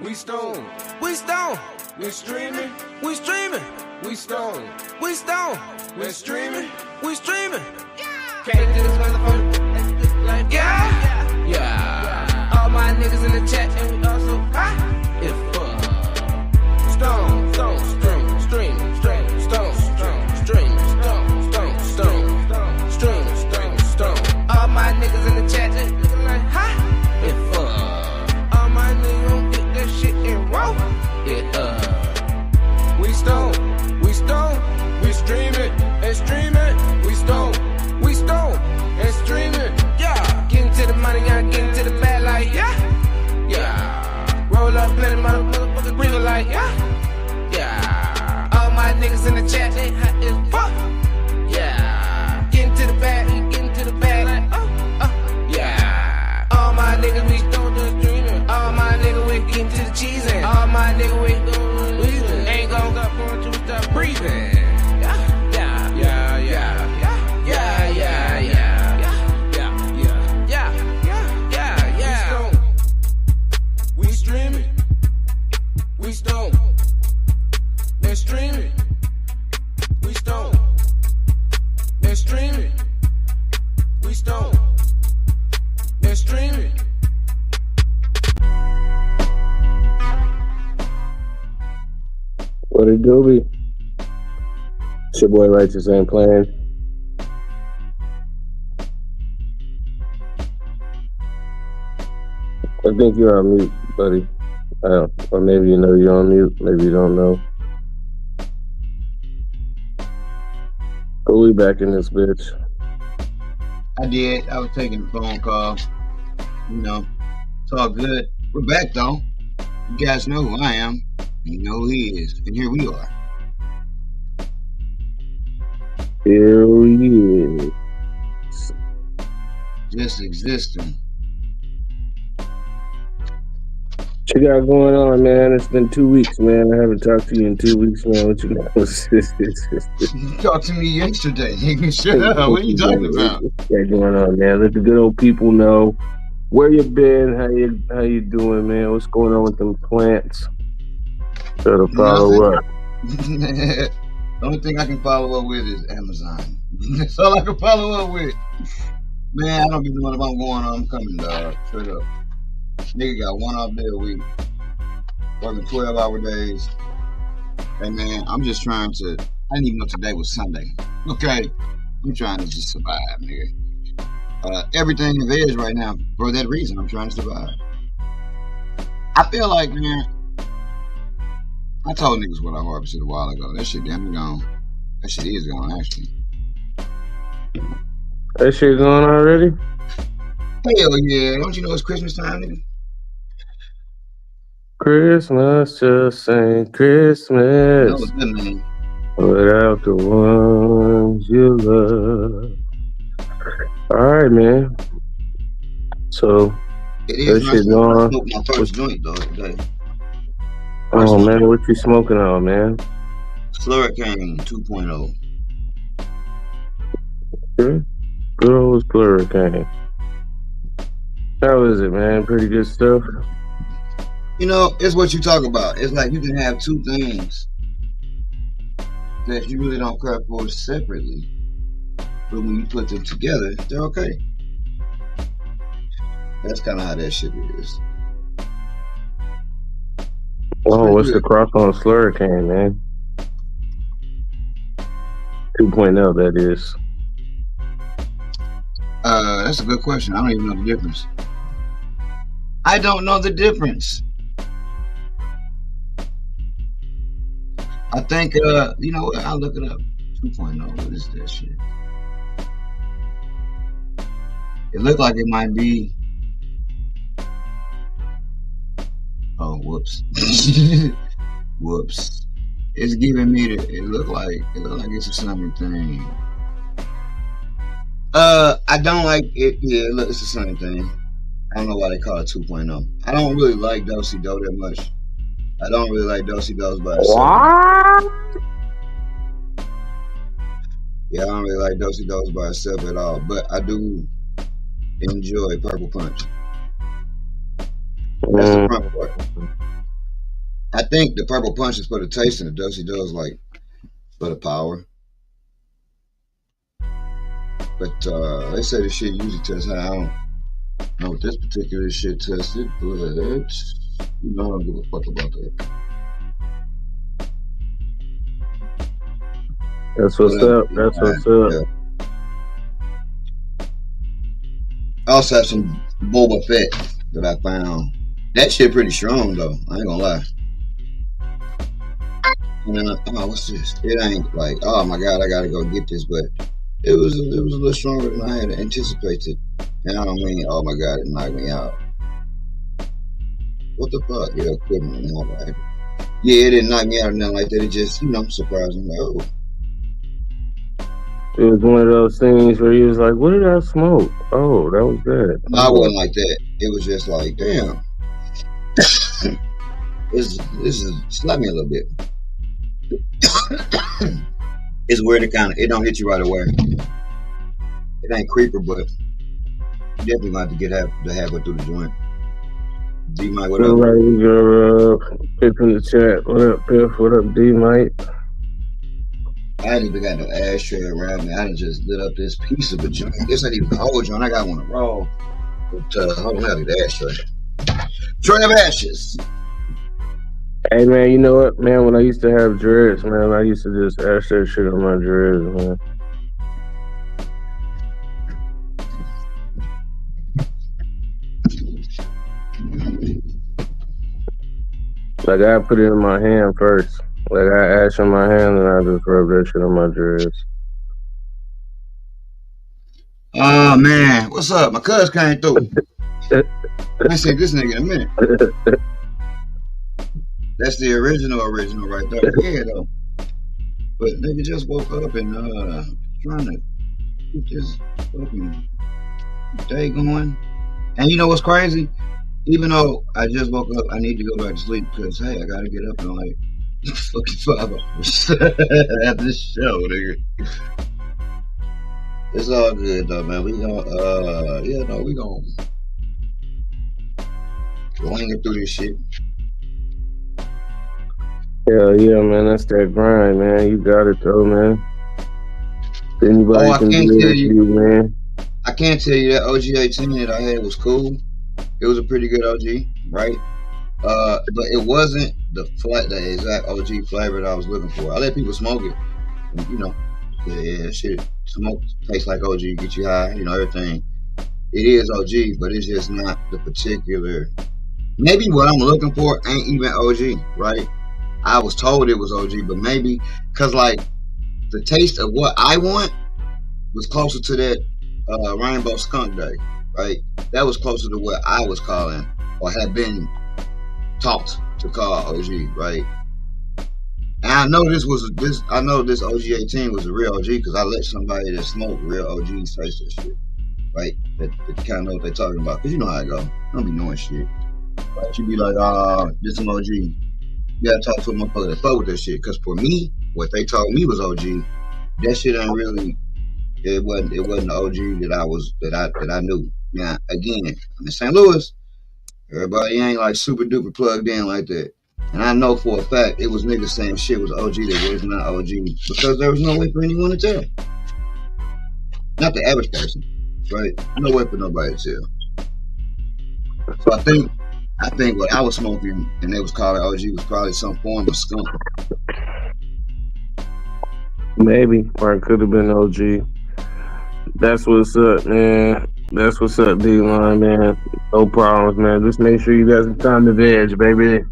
We stone. We stone. We streaming. We streaming. We stone. We stone. We streaming. We streaming. Came to this motherfucker like yeah. Yeah. All my niggas in the chat and we also high. If stone, stone, stream, stream, stream, stone, stone, stream, stone, stone, stone, stream, stone, stone. All my niggas in the chat they looking like high. If all my niggas gon' get that shit and roll. We stone, we stone, we stream it and stream it. We stone and stream it. Yeah, getting to the money, yeah, getting to the bag like yeah, yeah. Roll up, plenty motherfuckers breathing like yeah. All my niggas in the chat, they hot as fuck. Yeah. Getting to the bag like, yeah. All my niggas, we stone the streaming. All my niggas, we getting to the cheese and all my niggas, we ain't gon' stop going to stop breathing. We streaming. We stone. They're streaming. We stone. They're streaming. We stone. They're streaming. What it do be? It's your boy Righteous Ain't Playing. I think you're on mute, buddy. Or maybe you know you're on mute. Maybe you don't know. But we back in this bitch. I did. I was taking a phone call. You know, it's all good. We're back though. You guys know who I am. You know who he is. And here we are. Here he is. Just existing. What you got going on, man? It's been 2 weeks, man. I haven't talked to you in 2 weeks, man. What you got? You talked to me yesterday, nigga. Shut up. What are you talking about? What's going on, man? Let the good old people know where you been, how you doing, man? What's going on with them plants? So to follow up. The only thing I can follow up with is Amazon. That's all I can follow up with. Man, I don't be knowing if I'm going on. I'm coming, dog. Straight up. Nigga got 1 off day a week. Working 12-hour days. Hey, man, I'm just trying to... I didn't even know today was Sunday. Okay? I'm trying to just survive, nigga. Everything is right now. For that reason, I'm trying to survive. I feel like, man... I told niggas what I harvested a while ago. That shit damn gone. That shit is gone, actually. That shit gone already? Hell yeah. Don't you know it's Christmas time, nigga? Christmas just ain't Christmas That was good, man. without the ones you love. All right, man. So, It is that shit nice. I gone. smoked my first joint, though, today. Oh, man, what you smoking on, man? Slurricane 2.0. Good old Slurricane. How is it, man? Pretty good stuff? You know, it's what you talk about. It's like you can have two things that you really don't care for separately. But when you put them together, they're okay. That's kind of how that shit is. Oh, what's the cross on Slurricane, man? 2.0, that is. That's a good question. I don't even know the difference. I don't know the difference. I think, you know what? I'll look it up. 2.0, what is that shit? It looked like it might be... Oh, whoops. Whoops. It's giving me the... It looked like it's a summer thing. I don't like it. Yeah, look, it's the same thing. I don't know why they call it 2.0. I don't really like Do-Si-Do that much. I don't really like Do-Si-Dos by itself. What? Yeah, I don't really like Do-Si-Dos by itself at all. But I do enjoy Purple Punch. That's the front part. think the purple punch is for the taste, and the Dusty Does like for the power. But they say the shit usually tests high. I don't know what this particular shit tested, but you know I don't give a fuck about that. That's what's up. That's what's up. Yeah. I also have some Boba Fett that I found. That shit pretty strong though. I ain't gonna lie. What's this? It ain't like, oh my god, I gotta go get this, but it was a little stronger than I had anticipated. And I don't mean, oh my god, it knocked me out. What the fuck? Yeah, equipment and all that. Yeah, it didn't knock me out or nothing like that. It just, surprised me. Like, oh. It was one of those things where he was like, what did I smoke? Oh, that was good. No, I wasn't like that. It was just like, damn. This is slap me a little bit. It's weird it don't hit you right away. It ain't creeper, but you definitely gonna have to get halfway through the joint. D Mike, what up? All right, your Piff in the chat. What up, Piff? What up, D Mike? I ain't even got no ashtray around me. I done just lit up this piece of a joint. This ain't even the whole joint. I got one to roll. But hold on, I need the ashtray. Tray of ashes. Hey man, you know what, man? When I used to have dreads, man, I used to just ash that shit on my dreads, man. Like I put it in my hand first. Like I ash in my hand and I just rub that shit on my dreads. Oh man, what's up? My cuz came through. I see this nigga in a minute. That's the original right there. Yeah though. But nigga just woke up and trying to keep this fucking day going. And you know what's crazy? Even though I just woke up, I need to go back to sleep because hey, I gotta get up in like fucking 5 hours at this show, nigga. It's all good though, man. We gonna we gonna wing it through this shit. Hell yeah, man. That's that grind, man. You got it though, man. Anybody can do it, you, man. I can't tell you that OG 18 that I had was cool. It was a pretty good OG, right? But it wasn't the exact OG flavor that I was looking for. I let people smoke it. And, yeah, shit. Smoke tastes like OG, get you high, everything. It is OG, but it's just not the particular. Maybe what I'm looking for ain't even OG, right? I was told it was OG, but maybe because like the taste of what I want was closer to that Rainbow Skunk Day, right? That was closer to what I was calling or had been taught to call OG, right? And I know this OG 18 was a real OG because I let somebody that smoked real OGs taste that shit, right? That kind of know what they're talking about because you know how I go. I don't be knowing shit. Right? You be like, this some OG. You gotta talk to a motherfucker that fuck with that shit. Cause for me, what they told me was OG. That shit ain't really. It wasn't the OG that I knew. Now again, I'm in St. Louis. Everybody ain't like super duper plugged in like that. And I know for a fact it was niggas saying shit was OG that was not OG because there was no way for anyone to tell. Not the average person, right? No way for nobody to tell. So I think what I was smoking and they was calling OG was probably some form of skunk. Maybe, or it could have been OG. That's what's up, man. That's what's up, D-Line, man. No problems, man. Just make sure you got some time to veg, baby.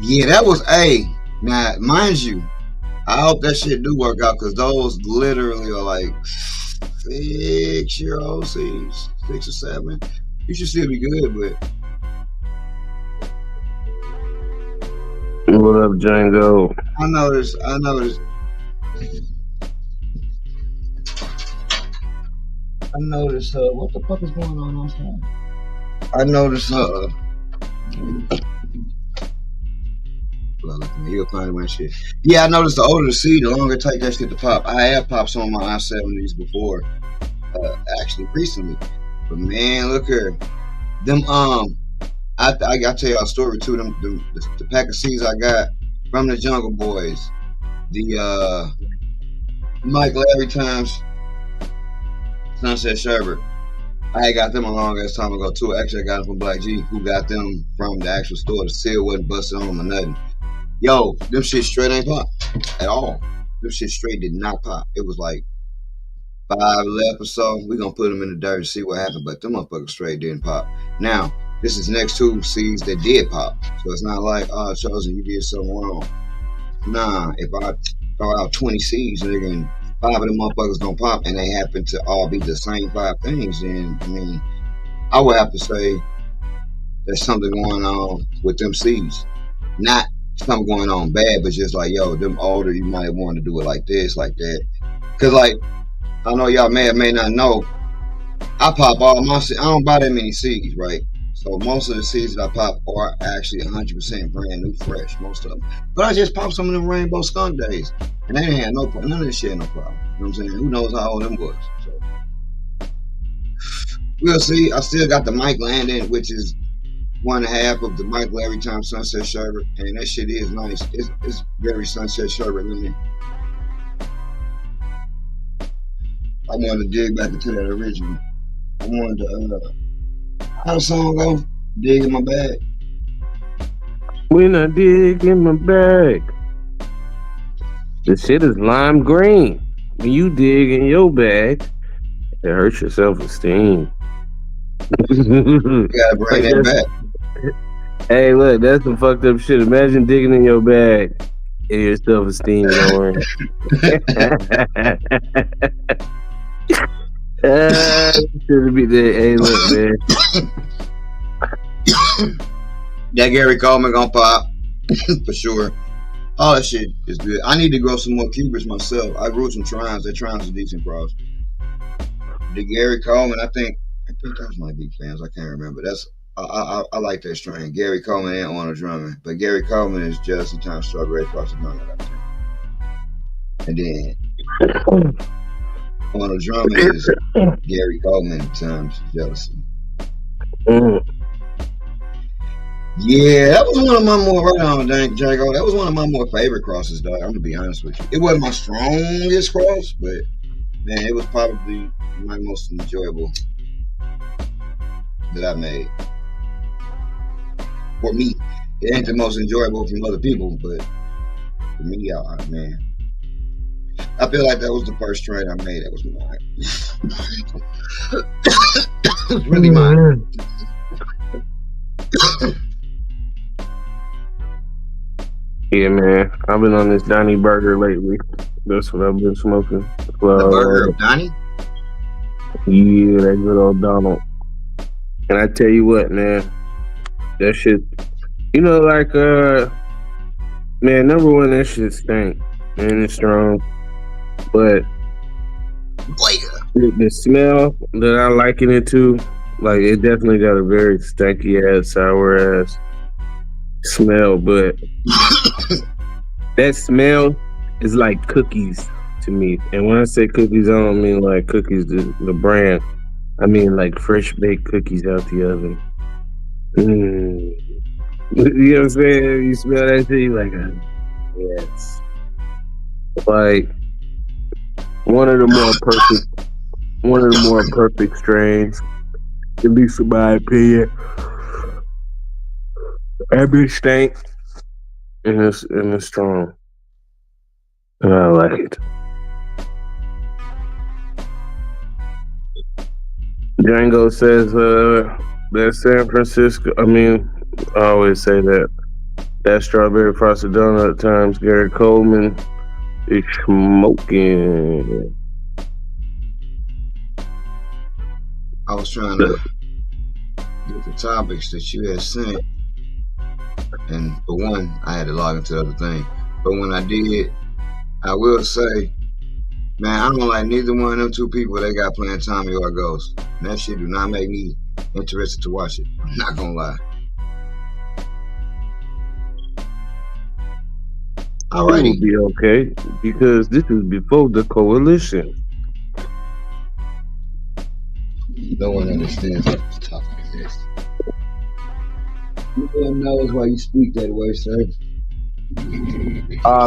Yeah, that was now, mind you, I hope that shit do work out because those literally are like 6-year-old seeds, 6 or 7. You should still be good, but. What up, Django? I noticed. What the fuck is going on outside? I noticed Well, you'll find my shit. Yeah, I noticed the older the seed, the longer it take that shit to pop. I have popped some of my I-70s before, actually recently. But man, look here, them I gotta tell y'all a story too. The pack of seeds I got from the Jungle Boys, the Mike Larry times Sunset Sherbert. I had got them a long ass time ago too. Actually, I got them from Black G, who got them from the actual store. The seal wasn't busted on them or nothing. Yo, them shit straight ain't pop at all. Them shit straight did not pop. It was like 5 left or so. We gonna put them in the dirt and see what happened. But them motherfuckers straight didn't pop. Now, this is next to seeds that did pop. So it's not like, oh, Chosen, you did something wrong. Nah, if I throw out 20 seeds, nigga, and 5 of them motherfuckers don't pop, and they happen to all be the same 5 things, then, I mean, I would have to say there's something going on with them seeds. Not something going on bad, but just like, yo, them older, you might want to do it like this, like that. Because, like, I know y'all may or may not know, I pop all my seeds. I don't buy that many seeds, right? So most of the seeds that I pop are actually 100% brand new, fresh, most of them. But I just popped some of them Rainbow Skunk days, and they didn't have no problem. None of this shit had no problem. You know what I'm saying? Who knows how old them was? So we'll see. I still got the Mike Landon, which is 1/2 of the Mike Larry time Sunset Sherbert, and that shit is nice. It's very Sunset Sherbert, man. I wanted to dig back into that original. I wanted to, how the song go? Dig in my bag. When I dig in my bag, the shit is lime green. When you dig in your bag, it hurts your self-esteem. You gotta bring that back. Hey, look, that's some fucked up shit. Imagine digging in your bag and your self-esteem lowering. Should be there. Hey, look, man. That Gary Coleman gonna pop for sure. All that shit is good. I need to grow some more cubers myself. I grew some trines. That trines are decent cross. The Gary Coleman, I think those might be fans. I can't remember. That's I like that strain. Gary Coleman and Arnold Drummond, but Gary Coleman is just in time strawberry across the front of that. And then Arnold Drummond is Gary Coleman times jealousy. Yeah, that was one of my more right on, Jago. That was one of my more favorite crosses, dog. I'm gonna be honest with you. It wasn't my strongest cross, but man, it was probably my most enjoyable that I made. For me, it ain't the most enjoyable from other people, but for me, man, I feel like that was the first trade I made. That was mine. It was really mine. Yeah, man. I've been on this Donnie burger lately. That's what I've been smoking. The burger of Donnie? Yeah, that good old Donald. And I tell you what, man. That shit, you know, like, man, number one, that shit stink. And it's strong. But the smell that I liken it to, like, it definitely got a very stanky ass, sour ass smell, but that smell is like cookies to me. And when I say cookies, I don't mean like cookies the brand. I mean like fresh baked cookies out the oven. You know what I'm saying? You smell that shit, you like, yes. Like one of the more perfect strains, at least in my opinion. That bitch stank and it's strong. And I like it. Django says that San Francisco, I always say that strawberry frosted donut times Gary Coleman is smoking. I was trying to get the topics that you had sent. And for one, I had to log into the other thing. But when I did, I will say, man, I don't like neither one of them two people they got playing Tommy or Ghost. And that shit do not make me interested to watch it. I'm not gonna lie. It will Alrighty. be okay because this is before the coalition. No one understands how to talk like this. No one knows why you speak that way, sir.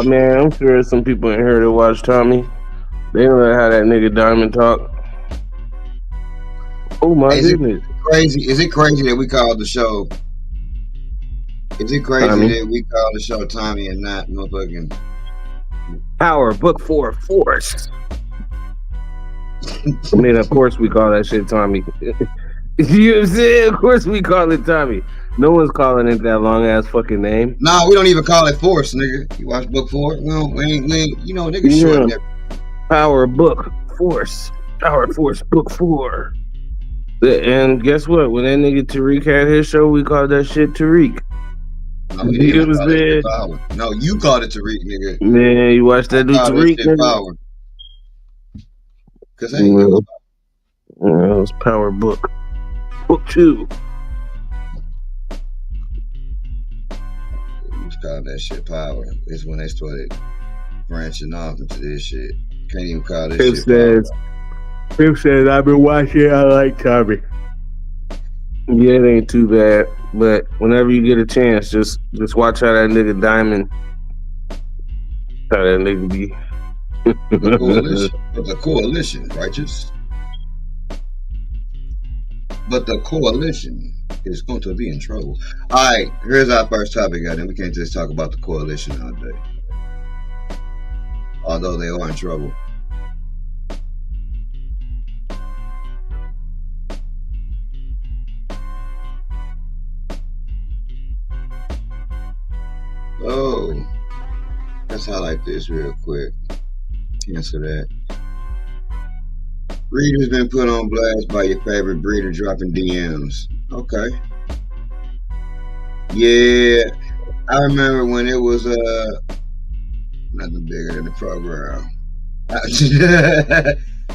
Man, I'm sure some people in here that watch Tommy. They know how that nigga Diamond talk. Oh my Is it goodness. crazy? Is it crazy that we called the show? Is it crazy Tommy. that we call the show Tommy and not motherfucking Power Book 4 Force. I mean, of course we call that shit Tommy. You know what I'm saying? Of course we call it Tommy. No one's calling it that long ass fucking name. Nah, we don't even call it Force, nigga. You watch Book 4? Well, we ain't you know, nigga short Yeah. that. Power Book Force. Power Force Book 4. And guess what? When that nigga Tariq had his show, we called that shit Tariq. No, we You didn't know what call I'm that saying? shit Power. No, you called it Tariq, nigga. Man, you watch that dude Call that Tariq, shit nigga? Power. Cause hey, it was It was Power Book. Book 2. we was calling that shit Power. It's when they started branching off into this shit. Can't even call this Pip shit Power. says, I've been watching, I like Tommy. Yeah, it ain't too bad. But whenever you get a chance, just watch how that nigga Diamond, how that nigga be. The coalition. But the coalition, righteous. But the coalition is going to be in trouble. Alright, here's our first topic, and we can't just talk about the coalition all day. Although they are in trouble. Oh, let's highlight this real quick. Cancel that. Breeder's been put on blast by your favorite breeder dropping DMs. Okay. Yeah, I remember when it was nothing bigger than the program.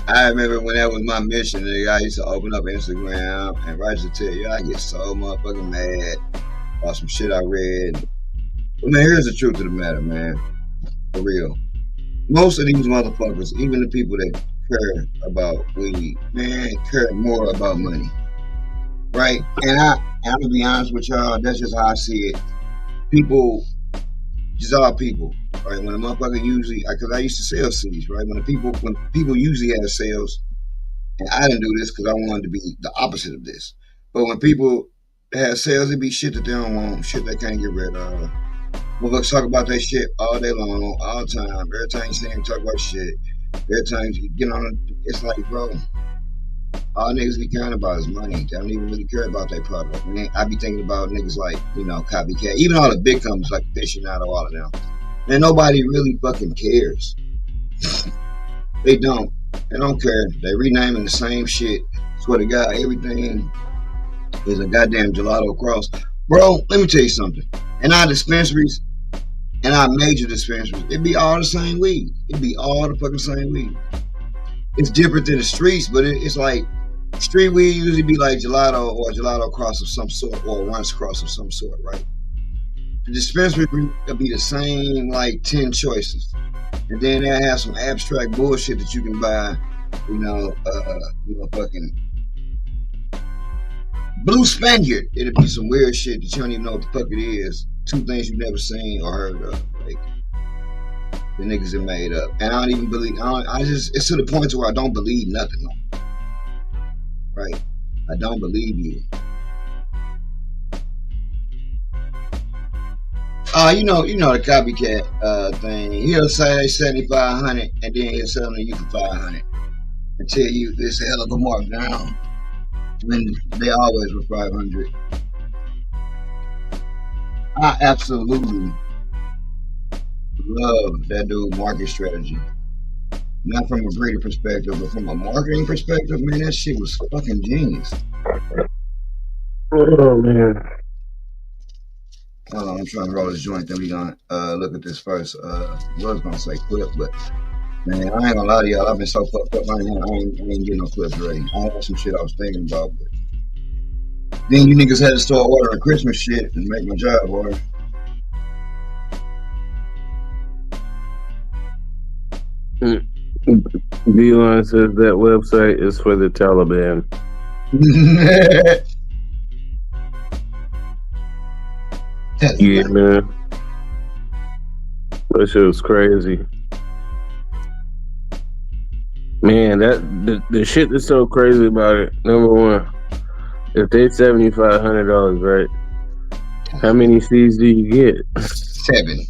I remember when that was my mission, nigga. I used to open up Instagram and right to tell you, I get so motherfucking mad about some shit I read. But man, here's the truth of the matter, man. For real. Most of these motherfuckers, even the people that care about weed, man, care more about money. Right? And I'm gonna be honest with y'all, that's just how I see it. People, just all people, right? When a motherfucker usually, because I used to sell seeds, right? When people usually have sales, and I didn't do this because I wanted to be the opposite of this. But when people have sales, it be shit that they don't want, shit they can't get rid of. Motherfuckers talk about that shit all day long, all the time. Every time you see them talk about shit, every time you get on it, it's like, bro, all niggas be caring about is money. They don't even really care about their product. I be thinking about niggas like, you know, Copycat, even all the big companies like Fishing Out of all of them. And nobody really fucking cares. They don't. They don't care. They renaming the same shit. Swear to God, everything is a goddamn gelato cross. Bro, let me tell you something. In our dispensaries, and our major dispensaries, it be all the same weed. It be all the fucking same weed. It's different than the streets, but it's like street weed usually be like gelato or a gelato cross of some sort or a runts cross of some sort, right? The dispensary will be the same like 10 choices. And then they'll have some abstract bullshit that you can buy, you know, fucking Blue Spaniard. It'll be some weird shit that you don't even know what the fuck it is. Two things you've never seen or heard of. Like, the niggas are made up. And I don't even believe, it's to the point to where I don't believe nothing. Right? I don't believe you. You know the Copycat thing. He'll say 7,500 and then he'll sell them to you for 500 and tell you it's a hell of a markdown when they always were 500. I absolutely love that dude market strategy. Not from a breeder perspective, but from a marketing perspective, man, that shit was fucking genius. Oh man. I'm trying to roll this joint, then we gonna look at this first. I was gonna say clip, but man, I ain't gonna lie to y'all, I've been so fucked up right now, I ain't getting no clips ready. I had some shit I was thinking about, but then you niggas had to start ordering Christmas shit and make my job harder. Beeline says that website is for the Taliban. Yeah, man. That shit was crazy. Man, the shit that's so crazy about it, number one, if they $7,500, right? How many seeds do you get? 7.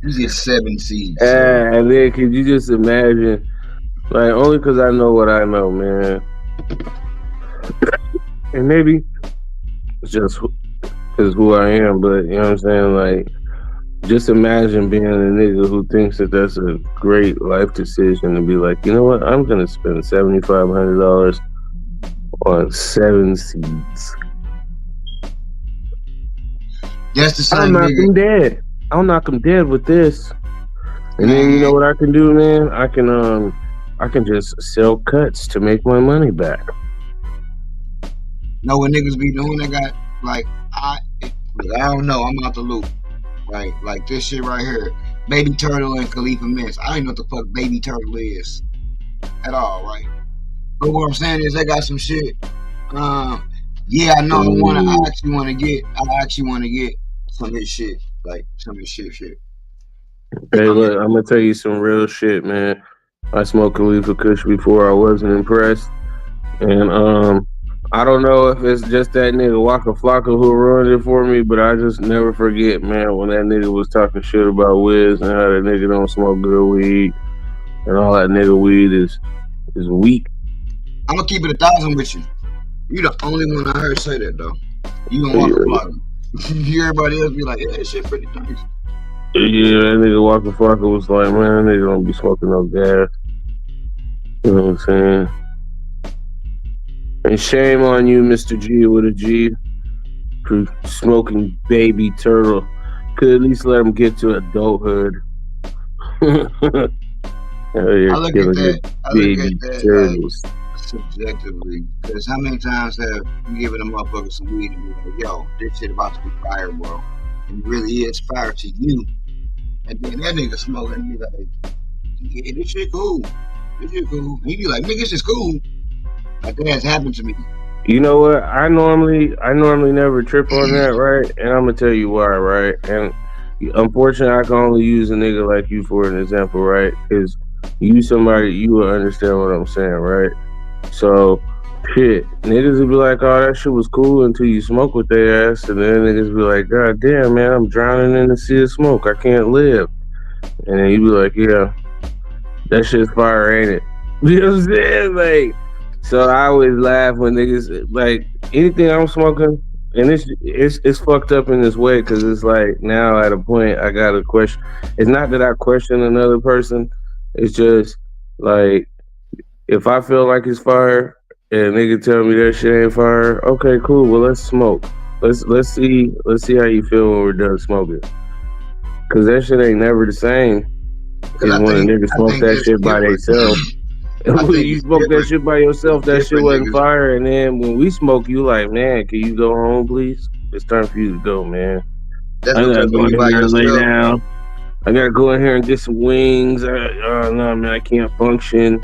You get 7 seeds. And then could you just imagine, like, only because I know what I know, man. And maybe it's just because who I am, but you know what I'm saying? Like, just imagine being a nigga who thinks that that's a great life decision to be like, you know what? I'm going to spend $7,500 on 7 seeds. That's the same I'll knock him dead. I'll knock him dead with this. And then you know what I can do, man? I can just sell cuts to make my money back. Know what niggas be doing? They got like I don't know. I'm out the loop. Right, like this shit right here, Baby Turtle and Khalifa Mintz. I don't know what the fuck Baby Turtle is at all, right? But what I'm saying is they got some shit. Yeah, I know the one I actually want to get. I actually want to get some of his shit, like some of his shit. Hey, look, I'm gonna tell you some real shit, man. I smoked Khalifa Kush before. I wasn't impressed, and I don't know if it's just that nigga Waka Flocka who ruined it for me, but I just never forget, man, when that nigga was talking shit about Wiz and how that nigga don't smoke good weed and all that nigga weed is weak. I'm gonna keep it 1,000 with you. You the only one I heard say that though. You and Waka Flocka. Everybody else be like, yeah, that shit pretty nice. Yeah, that nigga Waka Flocka was like, man, that nigga don't be smoking no gas. You know what I'm saying? And shame on you, Mr. G with a G, for smoking Baby Turtle. Could at least let him get to adulthood. I look at that turtles. Like, subjectively, because how many times have you given a motherfucker some weed and be like, yo, this shit about to be fire, bro. And it really is fire to you. And then that nigga smoking and be like, yeah, this shit cool. This shit cool. And he be like, nigga, this is cool. Like that has happened to me. You know what? I normally never trip on that, right? And I'm gonna tell you why, right? And unfortunately, I can only use a nigga like you for an example, right? Because you somebody, you will understand what I'm saying, right? So, shit, niggas will be like, oh, that shit was cool until you smoke with their ass, and then niggas be like, God damn, man, I'm drowning in the sea of smoke. I can't live. And then you be like, yeah, that shit's fire, ain't it? You know what I'm saying? Like. So I always laugh when niggas like anything I'm smoking, and it's fucked up in this way because it's like now at a point I got to question. It's not that I question another person. It's just like if I feel like it's fire and a nigga tell me that shit ain't fire, okay, cool. Well, let's smoke. Let's see how you feel when we're done smoking. Cause that shit ain't never the same as when a nigga smoke that shit by themselves. And when you smoke that shit by yourself, that shit wasn't fire. And then when we smoke, you like, man, can you go home, please? It's time for you to go, man. I gotta go in here and lay down. I gotta go in here and get some wings. No, man, I can't function.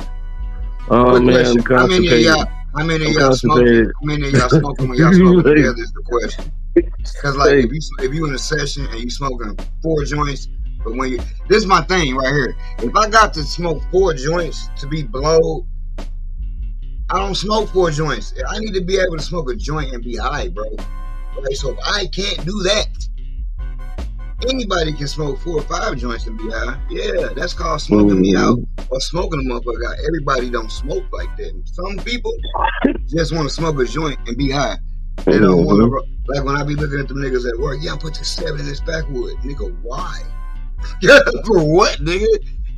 Oh, man, I'm constipated. How many of y'all smoking? How many of y'all smoking when y'all smoking together is the question. Because like if you in a session and you smoking 4 joints. But when this is my thing right here. If I got to smoke 4 joints to be blowed, I don't smoke 4 joints. I need to be able to smoke a joint and be high, bro. Right? So if I can't do that, anybody can smoke 4 or 5 joints and be high. Yeah, that's called smoking me out or smoking a motherfucker. Everybody don't smoke like that. Some people just want to smoke a joint and be high. They don't want to, like when I be looking at them niggas at work, yeah, I put this 7 in this backwood. Nigga, why? For what, nigga?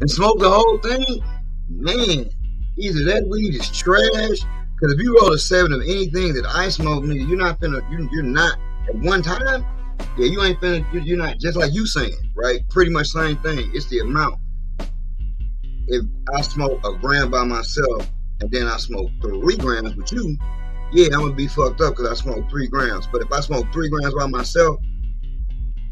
And smoke the whole thing? Man, either that weed is trash. Because if you roll a 7 of anything that I smoke, nigga, you're not at one time. Yeah, you ain't finna. You're not just like you saying, right? Pretty much same thing. It's the amount. If I smoke a gram by myself and then I smoke 3 grams with you, yeah, I'm gonna be fucked up because I smoke 3 grams. But if I smoke 3 grams by myself,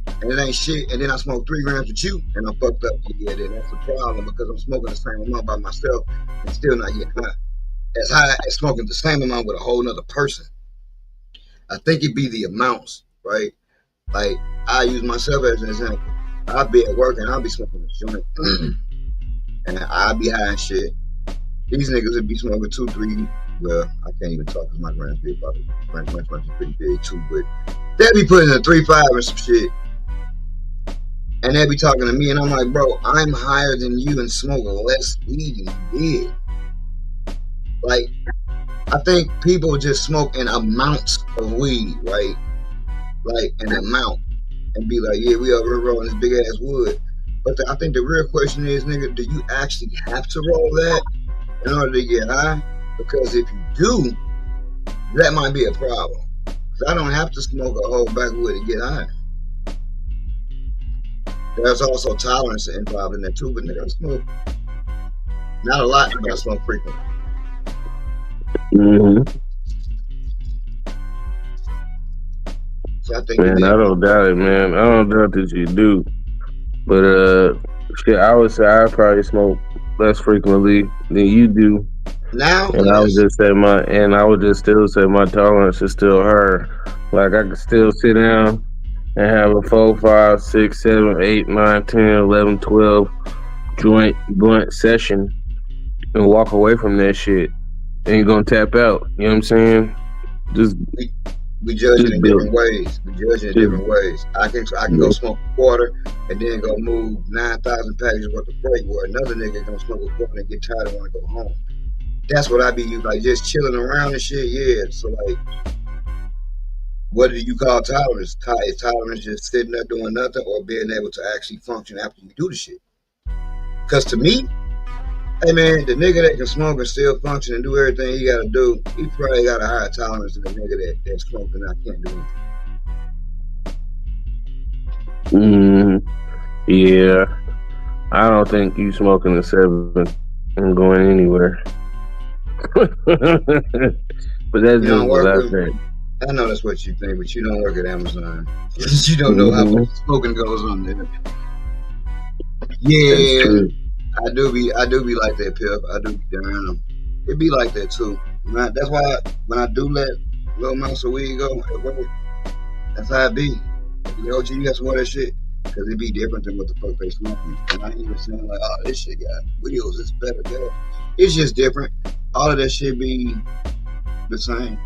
and it ain't shit, and then I smoke 3 grams with you, and I'm fucked up. Yeah, then that's the problem because I'm smoking the same amount by myself and still not getting high as smoking the same amount with a whole nother person. I think it'd be the amounts, right? Like, I use myself as an example. I'll be at work and I'll be smoking a joint, and I'll be high and shit. These niggas would be smoking 2, 3. Well, I can't even talk because my grams be probably pretty big too, but they'll be putting a 3, 5 and some shit. And they'll be talking to me, and I'm like, bro, I'm higher than you and smoke less weed than you did. Like, I think people just smoke in amounts of weed, right? Like, an amount. And be like, yeah, we over here rolling this big ass wood. But I think the real question is, nigga, do you actually have to roll that in order to get high? Because if you do, that might be a problem. Because I don't have to smoke a whole backwood to get high. There's also tolerance involved in that too, but nigga, I smoke not a lot, but I smoke frequently. Mm-hmm. So I think, man, I don't doubt it, man. I don't doubt that you do. But shit, I would say I probably smoke less frequently than you do. Now, and I would just say I would just still say my tolerance is still higher. Like I could still sit down and have a 4, 5, 6, 7, 8, 9, 10, 11, 12 blunt session and walk away from that shit. Ain't gonna tap out. You know what I'm saying? We judge it in different ways. I can go smoke a quarter and then go move 9,000 packages worth of freight, where another nigga gonna smoke a quarter and get tired and want to go home. That's what I be like, just chilling around and shit. Yeah. So like, what do you call tolerance? Is tolerance just sitting there doing nothing, or being able to actually function after you do the shit? Because to me, hey man, the nigga that can smoke and still function and do everything he gotta do, he probably got a higher tolerance than the nigga that smokes and I can't do anything. Yeah. I don't think you smoking a 7 and going anywhere. But that's just what I think. I know that's what you think, but you don't work at Amazon. You don't know how much smoking goes on there. Yeah. I do be like that, Pip. I do be down them. It be like that too. That's why when I do let little amounts of weed go at work, that's how it be. Yo, you got some more of that shit, because it be different than what the fuck they smoking. And I ain't even saying like, oh, this shit got videos, it's better, better. It's just different. All of that shit be the same.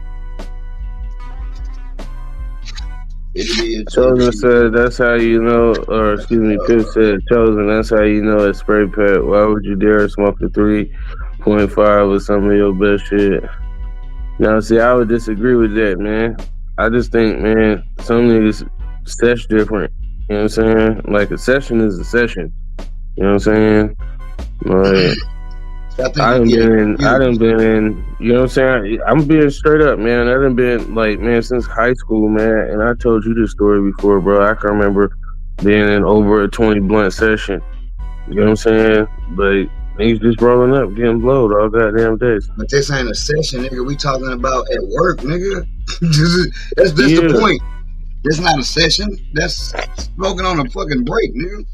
Chosen said that's how you know, or excuse me, Pip said, Chosen, that's how you know it's spray pet. Why would you dare smoke a 3.5 with some of your best shit? Now, see, I would disagree with that, man. I just think, man, some niggas sesh different. You know what I'm saying? Like, a session is a session. You know what I'm saying? Like, I done been in, you know what I'm saying? I'm being straight up, man. I done been, like, man, since high school, man. And I told you this story before, bro. I can remember being in over a 20 blunt session. You know what I'm saying? But niggas just rolling up, getting blowed all goddamn days. But this ain't a session, nigga. We talking about at work, nigga. that's the point. This not a session. That's smoking on a fucking break, nigga.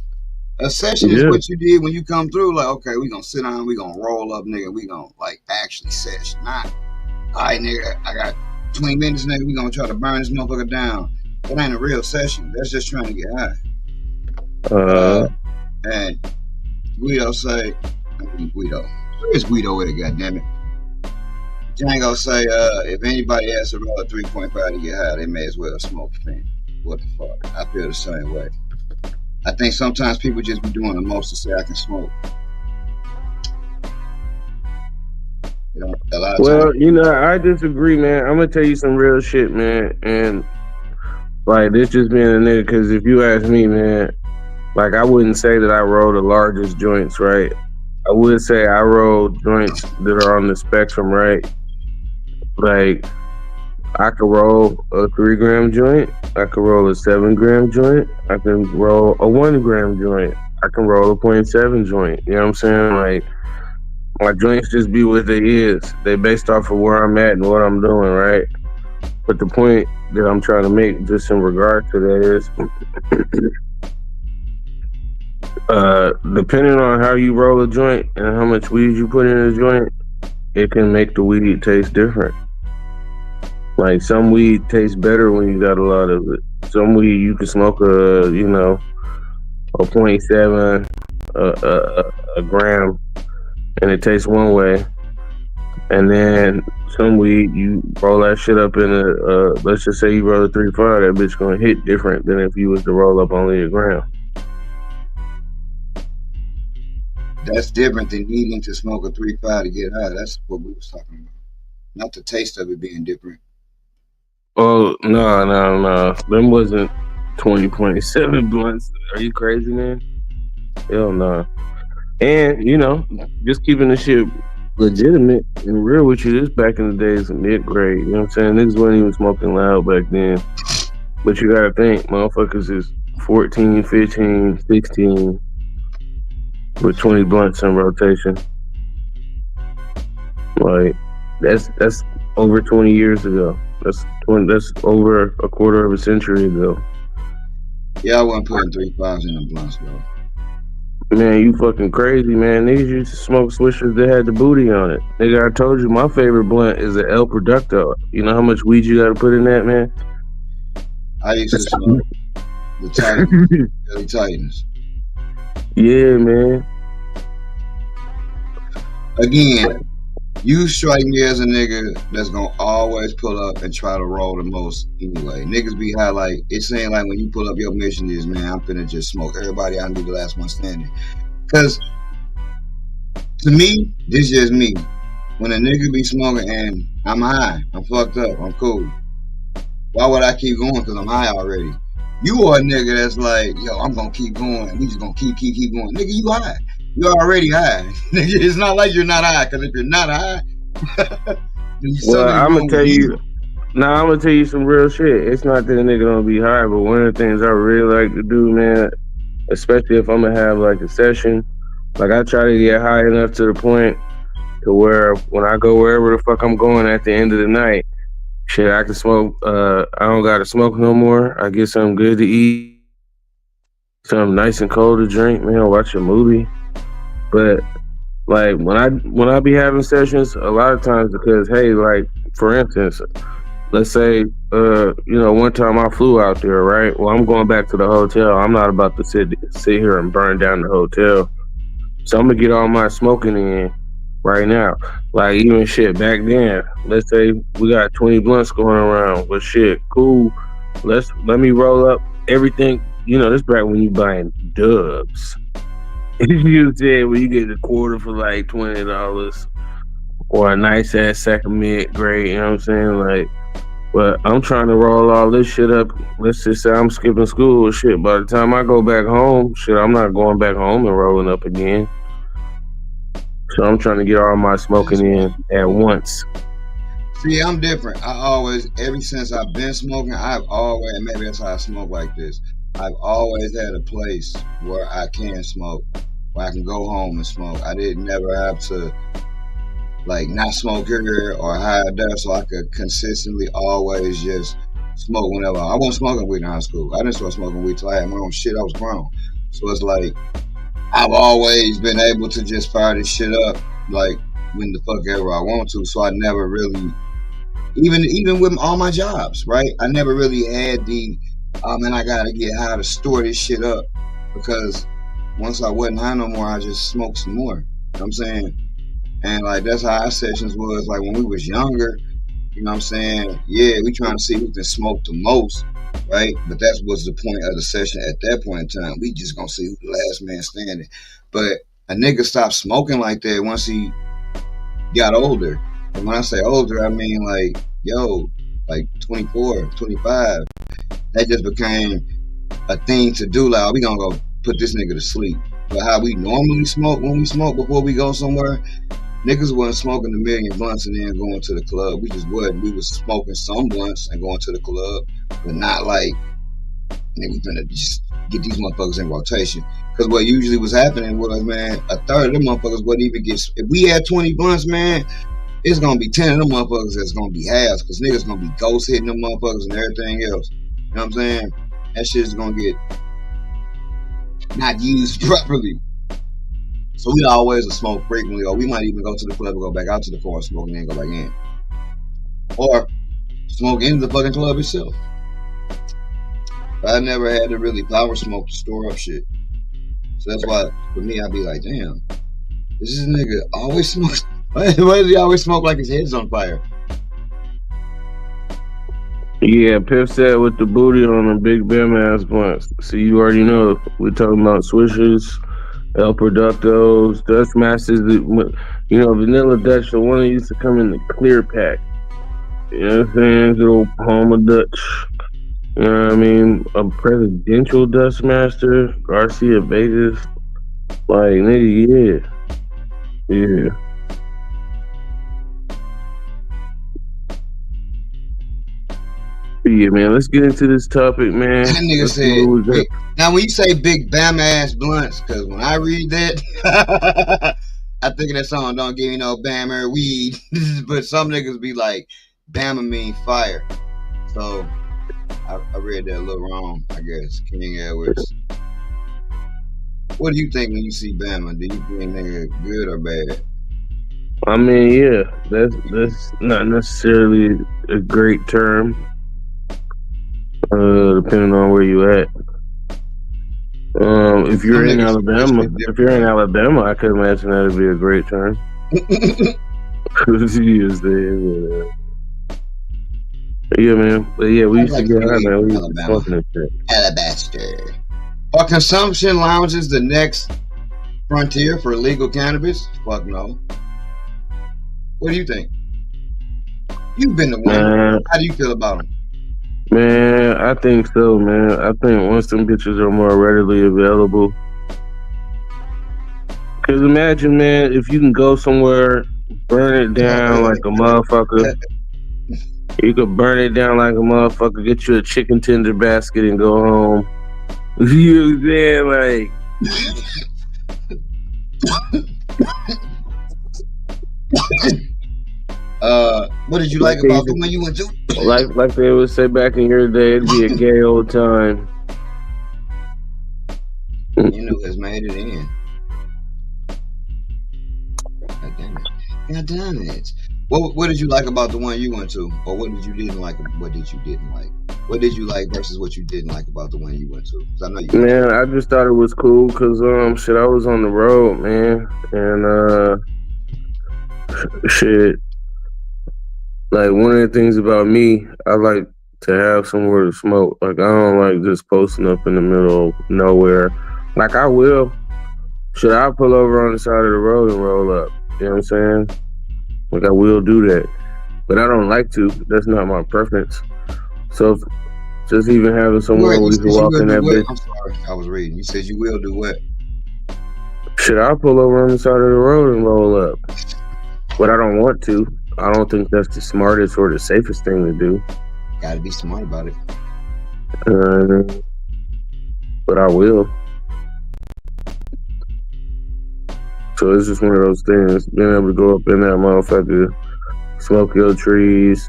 A session is what you did when you come through. Like, okay, we gonna sit down, we gonna roll up, nigga. We gonna like actually sesh. Not, all right, nigga. I got 20 minutes, nigga. We gonna try to burn this motherfucker down. That ain't a real session. That's just trying to get high. And Guido say, where's Guido with it? Goddamn it. Django say, if anybody has to roll a 3.5 to get high, they may as well smoke thing. What the fuck? I feel the same way. I think sometimes people just be doing the most to say I can smoke. You know, a lot of times. You know, I disagree, man. I'm gonna tell you some real shit, man. And like, this just being a nigga, because if you ask me, man, like, I wouldn't say that I roll the largest joints, right? I would say I roll joints that are on the spectrum, right? Like, I could roll a 3 gram joint. I could roll a 7 gram joint. I can roll a 1 gram joint. I can roll a 0.7 joint. You know what I'm saying? Like, my joints just be what they is. They based off of where I'm at and what I'm doing, right? But the point that I'm trying to make just in regard to that is depending on how you roll a joint and how much weed you put in a joint, it can make the weed taste different. Like some weed tastes better when you got a lot of it. Some weed you can smoke a 0.7 a gram and it tastes one way, and then some weed you roll that shit up in a let's just say you roll a 3-5, that bitch gonna hit different than if you was to roll up only a gram. That's different than needing to smoke a 3-5 to get high. That's what we was talking about. Not the taste of it being different. Oh no, them wasn't 20.7 blunts. Are you crazy, man? Hell no. And just keeping the shit legitimate and real with you, this back in the days of mid-grade, you know what I'm saying? Niggas wasn't even smoking loud back then. But you gotta think, motherfuckers is 14, 15, 16 with 20 blunts in rotation. Like, that's over 20 years ago. That's over a quarter of a century ago. Yeah, I wasn't putting 3-5s in them blunts, bro. Man, you fucking crazy, man. Niggas used to smoke swishers that had the booty on it. Nigga, I told you my favorite blunt is the El Producto. You know how much weed you gotta put in that, man? I used to smoke the Titans, Philly Titans. Yeah, man. Again, you strike me as a nigga that's gonna always pull up and try to roll the most anyway. Niggas be high like, it's saying like when you pull up your mission is, man, I'm finna just smoke everybody, I can be the last one standing. Cause to me, this just me. When a nigga be smoking and I'm high, I'm fucked up, I'm cool. Why would I keep going? Cause I'm high already. You are a nigga that's like, yo, I'm gonna keep going. We just gonna keep going. Nigga, you high. You're already high. It's not like you're not high, because if you're not high, well, I'm gonna tell you some real shit. It's not that a nigga don't be high, but one of the things I really like to do, man, especially if I'm gonna have like a session, like I try to get high enough to the point to where when I go wherever the fuck I'm going at the end of the night, shit, I can smoke. I don't gotta smoke no more. I get something good to eat, something nice and cold to drink, man. Watch a movie. But like when I be having sessions, a lot of times because hey, like for instance, let's say one time I flew out there, right? Well, I'm going back to the hotel. I'm not about to sit here and burn down the hotel. So I'm gonna get all my smoking in right now. Like even shit back then, let's say we got 20 blunts going around. Well shit, cool. Let me roll up everything. This back when you buying dubs. You said when you get the quarter for like $20 or a nice ass sack of mid-grade, you know what I'm saying? Like, but I'm trying to roll all this shit up. Let's just say I'm skipping school or shit. By the time I go back home, shit, I'm not going back home and rolling up again. So I'm trying to get all my smoking in at once. See, I'm different. Ever since I've been smoking, maybe that's how I smoke like this. I've always had a place where I can smoke, where I can go home and smoke. I didn't never have to like not smoke here or hide there, so I could consistently always just smoke whenever. I wasn't smoking weed in high school. I didn't start smoking weed till I had my own shit. I was grown. So it's like I've always been able to just fire this shit up like when the fuck ever I want to. So I never really, even with all my jobs, right? I never really had the man, I gotta get high to store this shit up, because once I wasn't high no more, I just smoked some more. You know what I'm saying? And like that's how our sessions was like when we was younger. You know what I'm saying? Yeah, we trying to see who can smoke the most, right? But that was the point of the session at that point in time. We just gonna see who the last man standing. But a nigga stopped smoking like that once he got older. And when I say older, I mean like, like 24, 25. That just became a thing to do. Like, we gonna go put this nigga to sleep. But how we normally smoke when we smoke before we go somewhere, niggas wasn't smoking a million blunts and then going to the club. We just wasn't. We was smoking some blunts and going to the club, but not like, nigga, gonna just get these motherfuckers in rotation. Because what usually was happening was, man, a third of them motherfuckers wouldn't even get. If we had 20 blunts, man, it's gonna be 10 of them motherfuckers that's gonna be halves, because niggas gonna be ghost hitting them motherfuckers and everything else. You know what I'm saying? That shit's gonna get not used properly. So we always smoke frequently, or we might even go to the club and go back out to the car and smoke and then go back in. Or smoke in the fucking club itself. But I never had to really power smoke to store up shit. So that's why, for me, I'd be like, damn, this nigga always smokes. Why does he always smoke like his head's on fire? Yeah, Piff said with the booty on a big Bam ass blunts. So you already know we're talking about swishers, El Productos, Dutch Masters. You know, Vanilla Dutch, the one that used to come in the clear pack. You know what I'm saying? Good old Palmer Dutch. You know what I mean? A presidential Dutch Master, Garcia Vegas. Like, nigga, yeah. Yeah. Yeah, man, let's get into this topic, man. That nigga Let's see what we got. said, now when you say big Bam ass blunts, because when I read that, I think of that song, don't give me no Bammer weed. But some niggas be like, Bama mean fire. So I read that a little wrong, I guess. King Edwards. What do you think when you see Bama? Do you think nigga good or bad? I mean, yeah, that's not necessarily a great term, depending on where you at. If you're in Alabama, I could imagine that would be a great term. Yeah, man. But yeah, we used to get high, man. We used to smoking and shit. Alabaster. Are consumption lounges the next frontier for legal cannabis? Fuck no. What do you think? You've been the one. How do you feel about them? Man, I think so, man. I think once them bitches are more readily available. Because imagine, man, if you can go somewhere, burn it down like a motherfucker. You could burn it down like a motherfucker, get you a chicken tender basket and go home. You know what I'm saying? What did you like about the one you went to? Like they would say back in your day, it'd be a gay old time. You know, has made it in. God damn it. God damn it. What did you like about the one you went to? Or what did you didn't like? What did you didn't like? What did you like versus what you didn't like about the one you went to? 'Cause I know you. Man, I just thought it was cool because shit, I was on the road, man, and shit. Like one of the things about me, I like to have somewhere to smoke. Like I don't like just posting up in the middle of nowhere. Like I will. Should I pull over on the side of the road and roll up? You know what I'm saying? Like I will do that, but I don't like to. That's not my preference. So just even having somewhere where you can walk in that bitch. I'm sorry, I was reading. You said you will do what? Should I pull over on the side of the road and roll up? But I don't want to. I don't think that's the smartest or the safest thing to do. Gotta be smart about it. But I will. So it's just one of those things. Being able to go up in that motherfucker, smoke your trees.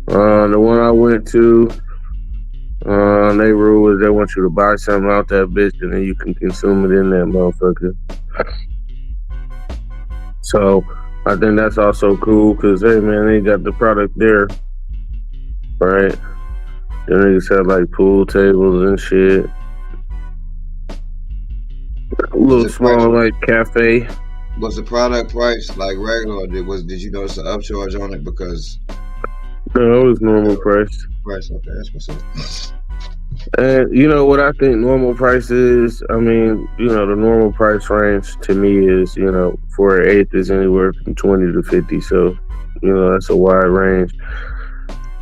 The one I went to, they rule was they want you to buy something out that bitch and then you can consume it in that motherfucker. So I think that's also cool because, hey, man, they got the product there, right? The niggas had like pool tables and shit. A little small like cafe. Was the product price like regular, or did you notice the upcharge on it because? No, it was normal price. Price, okay, that's what's up. And you know what I think normal price is? I mean, you know, the normal price range to me is, you know, for an eighth is anywhere from 20 to 50. So, you know, that's a wide range.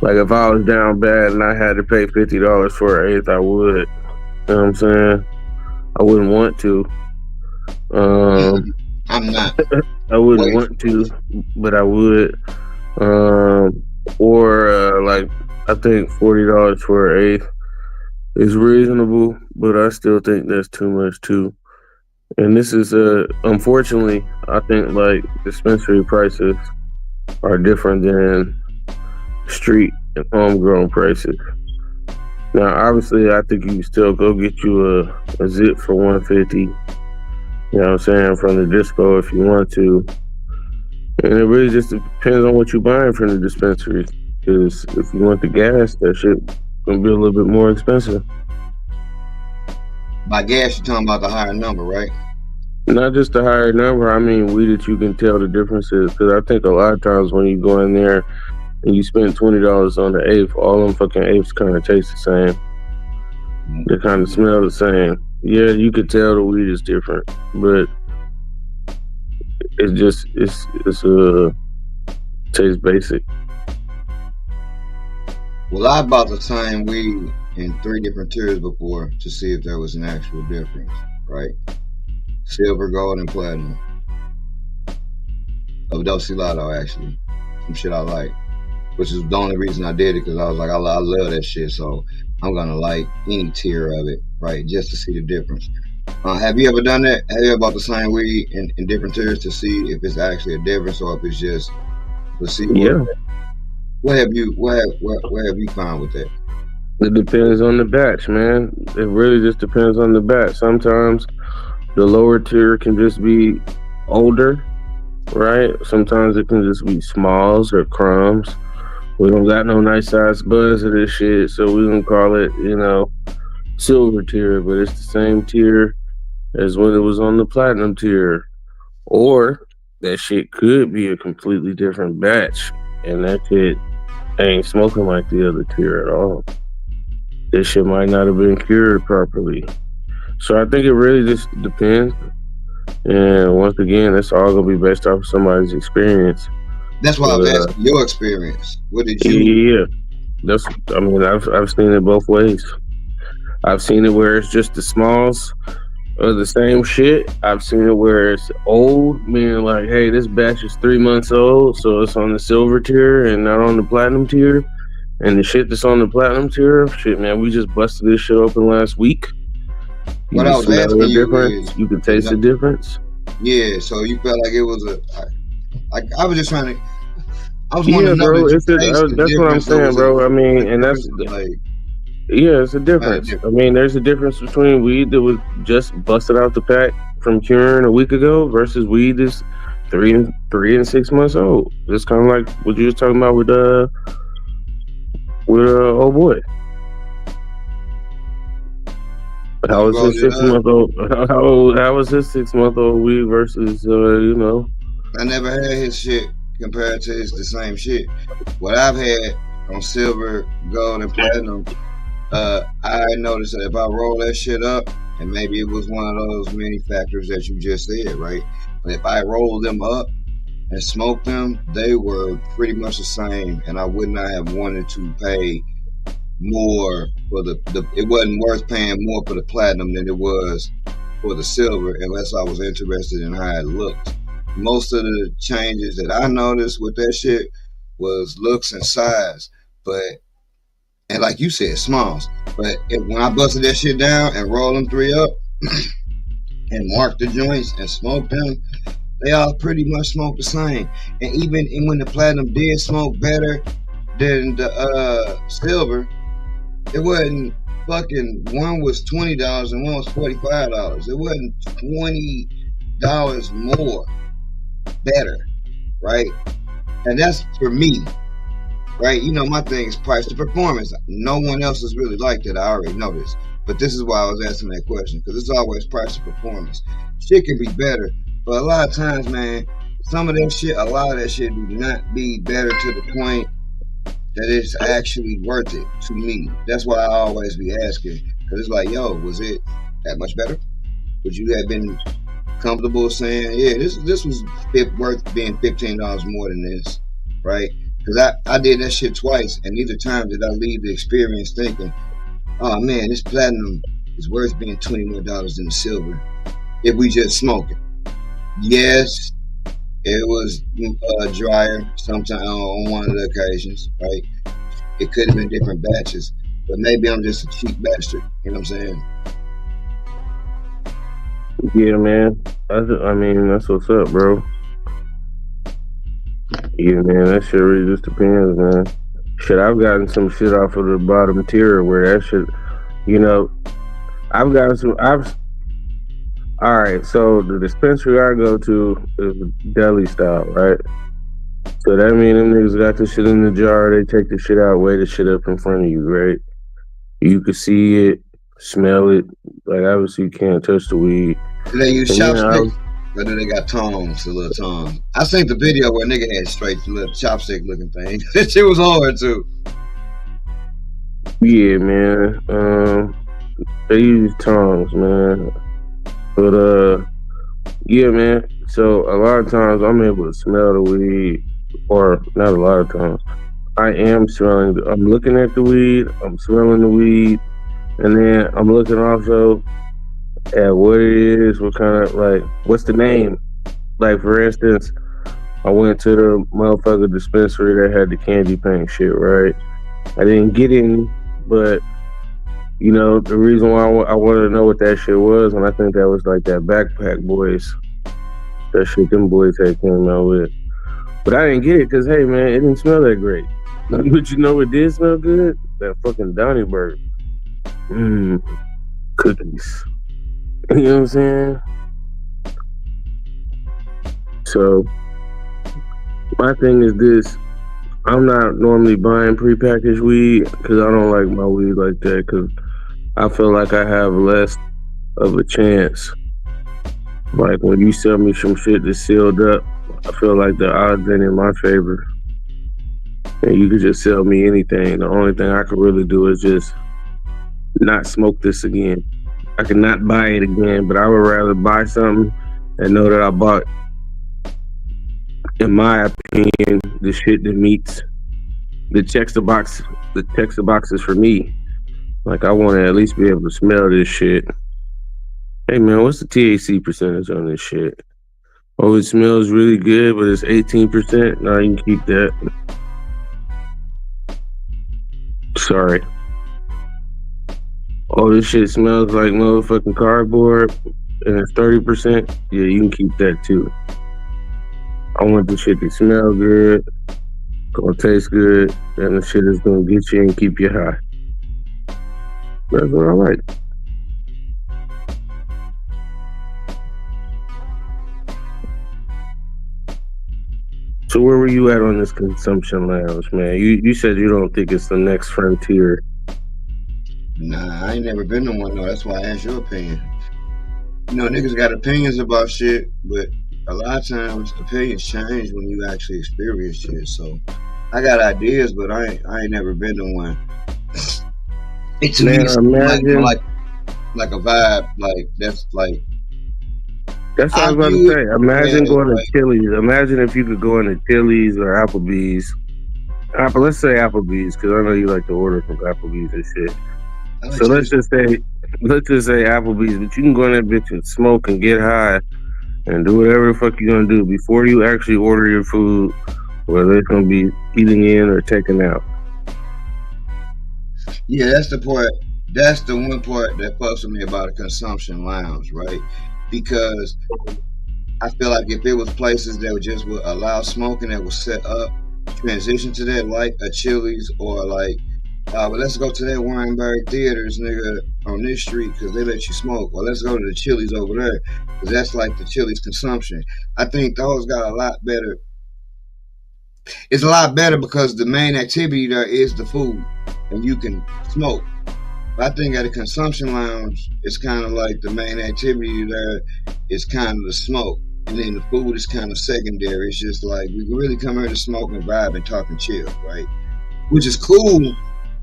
Like if I was down bad and I had to pay $50 for an eighth, I would. You know what I'm saying? I wouldn't want to. I'm not. I wouldn't want to, but I would. Like I think $40 for an eighth is reasonable, but I still think that's too much too. And this is unfortunately, I think like dispensary prices are different than street and homegrown prices. Now, obviously, I think you can still go get you a zip for 150. You know what I'm saying, from the dispo if you want to. And it really just depends on what you're buying from the dispensary. Because if you want the gas, that shit gonna be a little bit more expensive. By gas, you're talking about the higher number, right? Not just the higher number. I mean, weed that you can tell the differences. Because I think a lot of times when you go in there and you spend $20 on the eighth, all them fucking eighths kind of taste the same. They kind of smell the same. Yeah, you could tell the weed is different, but it's just tastes basic. Well, I bought the same weed in 3 different tiers before to see if there was an actual difference, right? Silver, gold, and platinum. Of Dosilato, actually. Some shit I like. Which is the only reason I did it, because I was like, I love that shit, so I'm gonna like any tier of it, right? Just to see the difference. Have you ever done that? Have you ever bought the same weed in different tiers to see if it's actually a difference or if it's just to see? Yeah. What have you found with that? It depends on the batch, man. It really just depends on the batch. Sometimes the lower tier can just be older, right? Sometimes it can just be smalls or crumbs. We don't got no nice size buzz of this shit, so we gonna call it, silver tier, but it's the same tier as when it was on the platinum tier. Or that shit could be a completely different batch, and that shit ain't smoking like the other tier at all. This shit might not have been cured properly. So I think it really just depends. And once again, that's all gonna be based off of somebody's experience. That's why I was asking your experience. What did you? Yeah, I've seen it both ways. I've seen it where it's just the smalls of the same shit. I've seen it where it's old, meaning like, hey, this batch is 3 months old, so it's on the silver tier and not on the platinum tier. And the shit that's on the platinum tier, shit, man, we just busted this shit open last week. What I was asking you is, you can taste the difference. Yeah, so you felt like it was I was just trying to. I was wondering, bro. That's what I'm saying, bro. I mean, and that's it's a difference. I mean, there's a difference between weed that was just busted out the pack from curing a week ago versus weed that's 3 and 6 months old. It's kind of like what you was talking about with old boy. How was his 6 month old? How was his 6 month old weed versus I never had his shit compared to the same shit. What I've had on silver, gold, and platinum, I noticed that if I roll that shit up, and maybe it was one of those many factors that you just said, right? But if I rolled them up and smoked them, they were pretty much the same, and I would not have wanted to pay more for it wasn't worth paying more for the platinum than it was for the silver unless I was interested in how it looked. Most of the changes that I noticed with that shit was looks and size, and like you said, smalls. But when I busted that shit down and rolled them 3 up and marked the joints and smoked them, they all pretty much smoked the same. And even when the platinum did smoke better than the silver, it wasn't fucking, one was $20 and one was $45. It wasn't $20 more better, right? And that's for me, right? My thing is price to performance. No one else is really like that. I already know this. But this is why I was asking that question, because it's always price to performance. Shit can be better, but a lot of times, man, a lot of that shit do not be better to the point that it's actually worth it to me. That's why I always be asking, because it's like, yo, was it that much better? Would you have been comfortable saying, yeah, this was worth being $15 more than this, right? Because I did that shit twice, and neither time did I leave the experience thinking, oh man, this platinum is worth being $20 more than the silver if we just smoke it. Yes, it was drier sometimes on one of the occasions, right? It could have been different batches, but maybe I'm just a cheap bastard. You know what I'm saying? Yeah, man. I mean, that's what's up, bro. Yeah, man, that shit really just depends, man. Shit, I've gotten some shit off of the bottom tier where that shit, you know, I've gotten some. All right. So the dispensary I go to is deli style, right? So that means them niggas got the shit in the jar. They take the shit out, weigh the shit up in front of you, right? You can see it, smell it. Like obviously you can't touch the weed. Do they use And then chopsticks? Or do they got tongs, the little tongs? I seen the video where a nigga had straight little chopstick looking thing. That shit was hard too. yeah, man. They use tongs, man. But yeah, man. So a lot of times I'm able to smell the weed, or not a lot of times. I am smelling. I'm looking at the weed. I'm smelling the weed, and then I'm looking also at what it is, what kind of like, what's the name? Like for instance, I went to the motherfucker dispensary that had the candy paint shit, right? I didn't get any, but you know the reason why I wanted to know what that shit was, and I think that was like that Backpack Boys, that shit them boys had came out with. But I didn't get it because hey man, it didn't smell that great. But you know what did smell good? That fucking Donnie Burg. Cookies. You know what I'm saying? So my thing is this: I'm not normally buying prepackaged weed because I don't like my weed like that because I feel like I have less of a chance. Like when you sell me some shit that's sealed up, I feel like the odds ain't in my favor. And you could just sell me anything. The only thing I could really do is just not smoke this again. I could not buy it again, but I would rather buy something and know that I bought, in my opinion, the shit that meets the checks the boxes for me. Like I want to at least be able to smell this shit. Hey man, what's the THC percentage on this shit? Oh, it smells really good, but it's 18%. No, you can keep that. Sorry. Oh, this shit smells like motherfucking cardboard and it's 30%. Yeah, you can keep that too. I want the shit to smell good, gonna taste good, and the shit is gonna get you and keep you high. That's what I like. So where were you at on this consumption lounge, man? You said you don't think it's the next frontier. Nah, I ain't never been to one though. That's why I asked your opinion. You know, niggas got opinions about shit, but a lot of times opinions change when you actually experience shit. So I got ideas, but I ain't never been to one. It to me imagine, like a vibe, like that's like. That's what I was about to say. Imagine going to Chili's. Imagine if you could go into Chili's or Applebee's. Let's say Applebee's, because I know you like to order from Applebee's and shit. So let's just say Applebee's, but you can go in that bitch and smoke and get high and do whatever the fuck you're gonna do before you actually order your food, whether it's gonna be eating in or taking out. Yeah, that's the part. That's the one part that fucks with me about a consumption lounge, right? Because I feel like if it was places that would allow smoking that was set up, transition to that, like a Chili's or like, but let's go to that Warrenburg Theaters, nigga, on this street because they let you smoke. Or let's go to the Chili's over there because that's like the Chili's consumption. I think those got a lot better. It's a lot better because the main activity there is the food and you can smoke. I think at a consumption lounge, it's kind of like the main activity there is kind of the smoke. And then the food is kind of secondary. It's just like, we can really come here to smoke and vibe and talk and chill, right? Which is cool,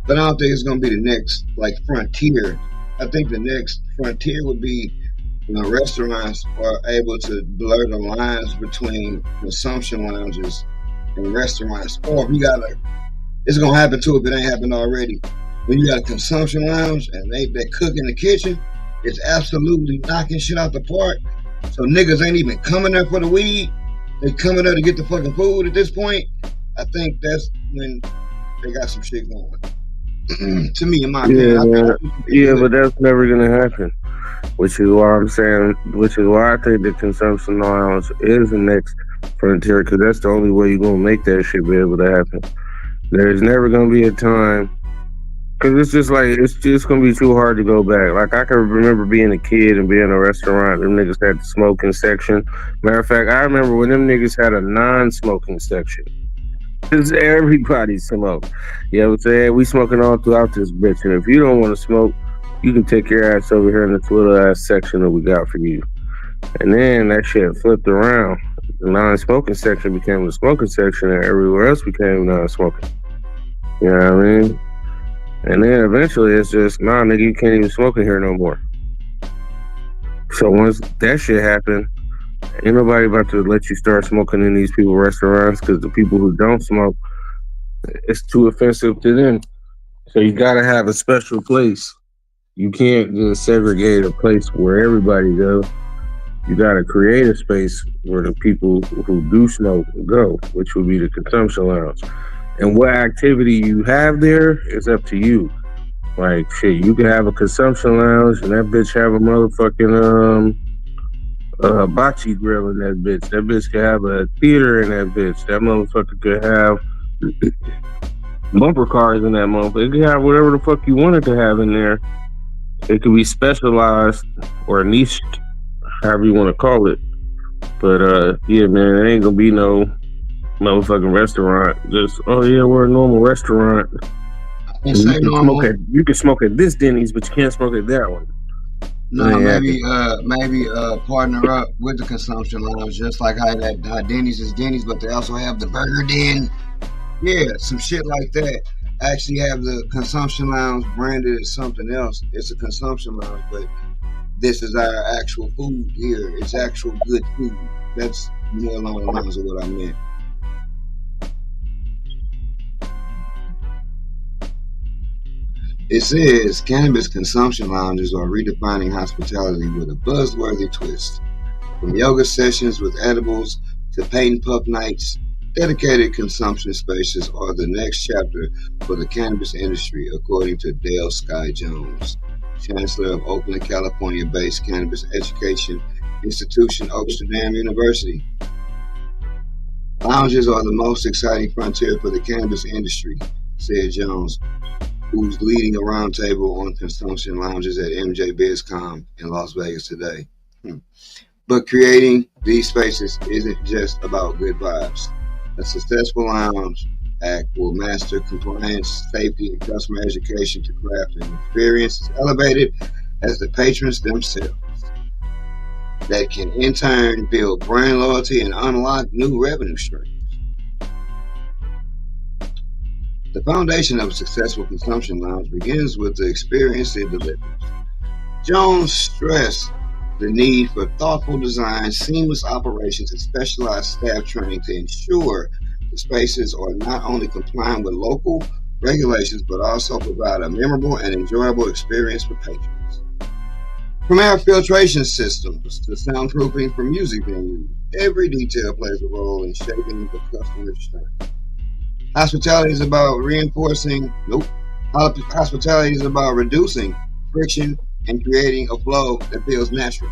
but I don't think it's going to be the next, like, frontier. I think the next frontier would be when restaurants are able to blur the lines between consumption lounges and restaurants. Or if you got it's going to happen too if it ain't happened already. When you got a consumption lounge and they cook in the kitchen, it's absolutely knocking shit out the park. So niggas ain't even coming there for the weed. They coming there to get the fucking food at this point. I think that's when they got some shit going. To me, in my opinion. Yeah, but that's never gonna happen. Which is why I'm saying, which is why I think the consumption lounge is the next. frontier, because that's the only way you're gonna make that shit be able to happen. There's never gonna be a time, because it's just like it's just gonna be too hard to go back. Like I can remember being a kid and being in a restaurant. Them niggas had the smoking section. Matter of fact, I remember when them niggas had a non-smoking section. Cause everybody smoke. You know what I'm saying? We smoking all throughout this bitch. And if you don't want to smoke, you can take your ass over here in this little ass section that we got for you. And then that shit flipped around. The non-smoking section became the smoking section, and everywhere else became non-smoking. You know what I mean? And then eventually it's just, nah, nigga, you can't even smoke in here no more. So once that shit happened, ain't nobody about to let you start smoking in these people's restaurants, because the people who don't smoke, it's too offensive to them. So you gotta have a special place. You can't just segregate a place where everybody goes. You gotta create a space where the people who do smoke go, which would be the consumption lounge. And what activity you have there is up to you. Like shit, you can have a consumption lounge and that bitch have a motherfucking bocce grill in that bitch. That bitch could have a theater in that bitch. That motherfucker could have bumper cars in that motherfucker. It could have whatever the fuck you wanted to have in there. It could be specialized or niche, however you want to call it. But yeah, man, it ain't gonna be no motherfucking restaurant. Just, oh yeah, we're a normal restaurant. And say normal. You can smoke at this Denny's, but you can't smoke at that one. No, maybe partner up with the consumption lounge, just like how Denny's is Denny's, but they also have the Burger Den. Yeah, some shit like that. Actually have the consumption lounge branded as something else. It's a consumption lounge, but this is our actual food here. It's actual good food. That's more along the lines of what I meant. It says cannabis consumption lounges are redefining hospitality with a buzzworthy twist. From yoga sessions with edibles to paint puff nights, dedicated consumption spaces are the next chapter for the cannabis industry, according to Dale Sky Jones, Chancellor of Oakland, California-based cannabis education institution Oaksterdam University. Lounges are the most exciting frontier for the cannabis industry, said Jones, who's leading a roundtable on consumption lounges at MJ BizCon in Las Vegas today. But creating these spaces isn't just about good vibes. A successful lounge act will master compliance, safety, and customer education to craft an experience as elevated as the patrons themselves that can in turn build brand loyalty and unlock new revenue streams. The foundation of a successful consumption lounge begins with the experience it delivers. Jones stressed the need for thoughtful design, seamless operations, and specialized staff training to ensure the spaces are not only compliant with local regulations, but also provide a memorable and enjoyable experience for patrons. From air filtration systems to soundproofing for music venues, every detail plays a role in shaping the customer experience. Hospitality is about Hospitality is about reducing friction and creating a flow that feels natural.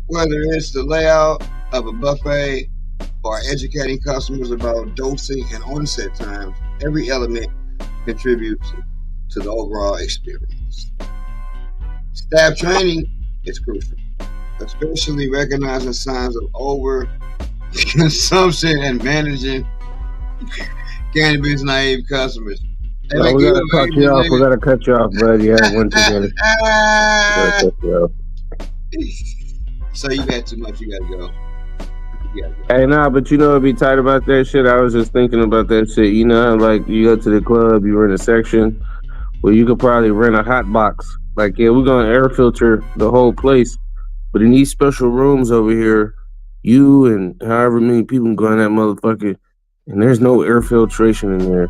Whether it's the layout of a buffet or educating customers about dosing and onset times, every element contributes to the overall experience. Staff training is crucial, especially recognizing signs of over-consumption and managing cannabis naive customers. We gotta cut you off. We gotta cut you off, bud. You had one too many. So you got too much. You gotta go. Hey, nah, but you know what'd be tight about that shit? I was just thinking about that shit. You know, like you go to the club, you rent a section where you could probably rent a hot box. Like, yeah, we're gonna air filter the whole place, but in these special rooms over here, you and however many people can go in that motherfucker, and there's no air filtration in there.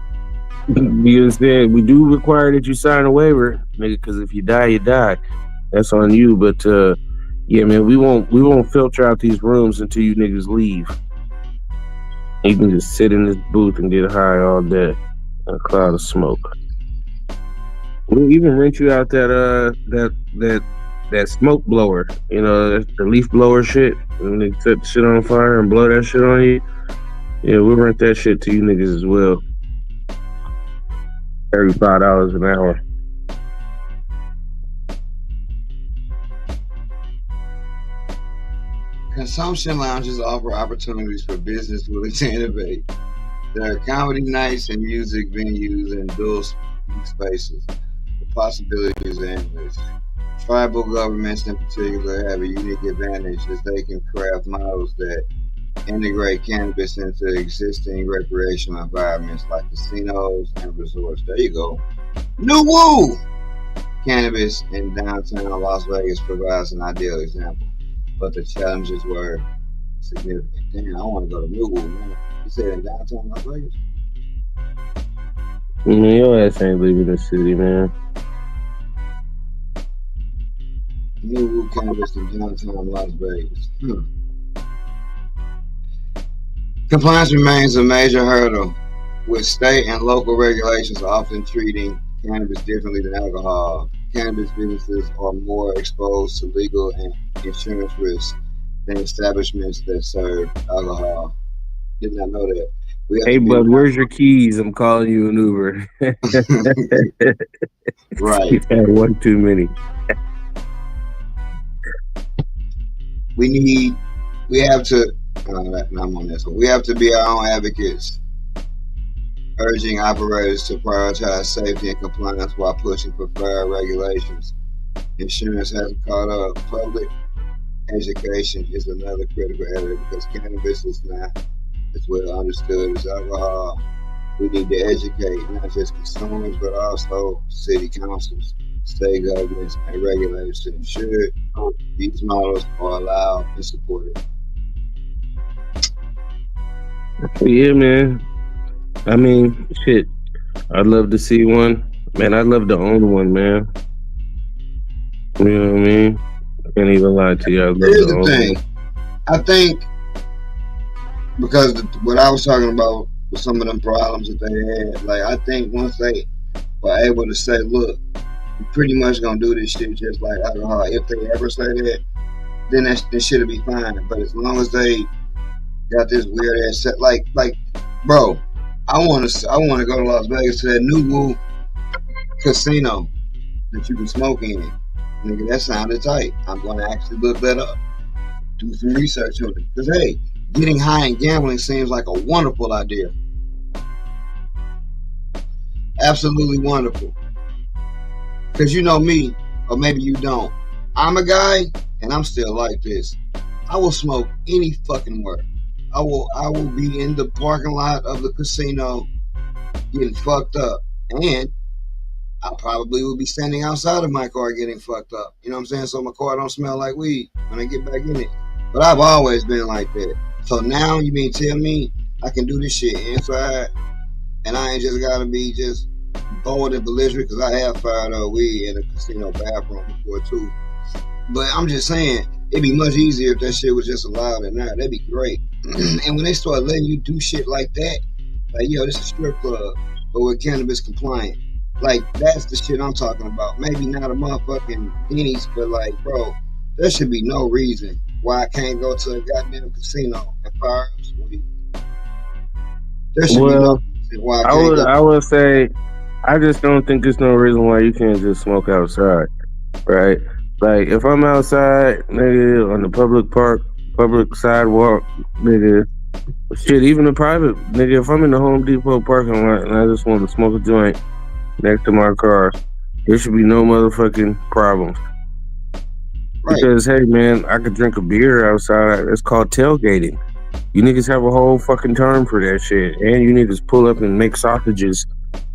You understand? We do require that you sign a waiver, nigga, because if you die, you die. That's on you. But yeah, man, we won't filter out these rooms until you niggas leave. You can just sit in this booth and get high all day, a cloud of smoke. We'll even rent you out that that smoke blower. You know, that's the leaf blower shit. When they set the shit on fire and blow that shit on you. Yeah, we'll rent that shit to you niggas as well. $35 an hour. Consumption lounges offer opportunities for business willing to innovate. There are comedy nights and music venues in dual spaces. The possibilities are endless. Tribal governments, in particular, have a unique advantage as they can craft models that integrate cannabis into existing recreational environments like casinos and resorts. There you go. New Woo! Cannabis in downtown Las Vegas provides an ideal example, but the challenges were significant. Damn, I want to go to New Woo, man. You said in downtown Las Vegas? Man, your ass ain't leaving the city, man. New Woo Cannabis in downtown Las Vegas. Compliance remains a major hurdle, with state and local regulations often treating cannabis differently than alcohol. Cannabis businesses are more exposed to legal and insurance risks than establishments that serve alcohol. Did not know that. Hey, bud, where's your keys? I'm calling you an Uber. Right. You've had one too many. We have to. I'm on this one. We have to be our own advocates, urging operators to prioritize safety and compliance while pushing for fair regulations. Insurance hasn't caught up. Public education is another critical area because cannabis is not as well understood as alcohol. We need to educate not just consumers but also city councils, state governments, and regulators to ensure these models are allowed and supported. Yeah, man. I mean, shit. I'd love to see one. Man, I'd love to own one, man. You know what I mean? I can't even lie to you. I'd love Here's to the own thing. one. I think because what I was talking about with some of them problems that they had, like I think once they were able to say, look, you're pretty much gonna do this shit just like alcohol, if they ever say that, then that shit'll be fine. But as long as they got this weird ass set, like, bro, I want to go to Las Vegas to that New Woo casino that you can smoke in. Nigga, that sounded tight. I'm gonna actually look that up, do some research on it. Cause hey, getting high and gambling seems like a wonderful idea. Absolutely wonderful. Cause you know me, or maybe you don't. I'm a guy, and I'm still like this. I will smoke any fucking where. I will be in the parking lot of the casino getting fucked up. And I probably will be standing outside of my car getting fucked up. You know what I'm saying? So my car don't smell like weed when I get back in it. But I've always been like that. So now you mean tell me I can do this shit inside and I ain't just gotta be just bold and belligerent because I have fired up weed in a casino bathroom before too. But I'm just saying, it'd be much easier if that shit was just allowed at night. That'd be great. And when they start letting you do shit like that, like, yo, this is a strip club, but we're cannabis compliant. Like, that's the shit I'm talking about. Maybe not a motherfucking Denny's, but like, bro, there should be no reason why I can't go to a goddamn casino and fire up some weed. There should be no reason why I can't I would say, I just don't think there's no reason why you can't just smoke outside, right? Like, if I'm outside, nigga, on the public sidewalk, nigga, shit, even the private, nigga, if I'm in the Home Depot parking lot and I just want to smoke a joint next to my car, there should be no motherfucking problems. Right. Because, hey, man, I could drink a beer outside. It's called tailgating. You niggas have a whole fucking term for that shit. And you niggas pull up and make sausages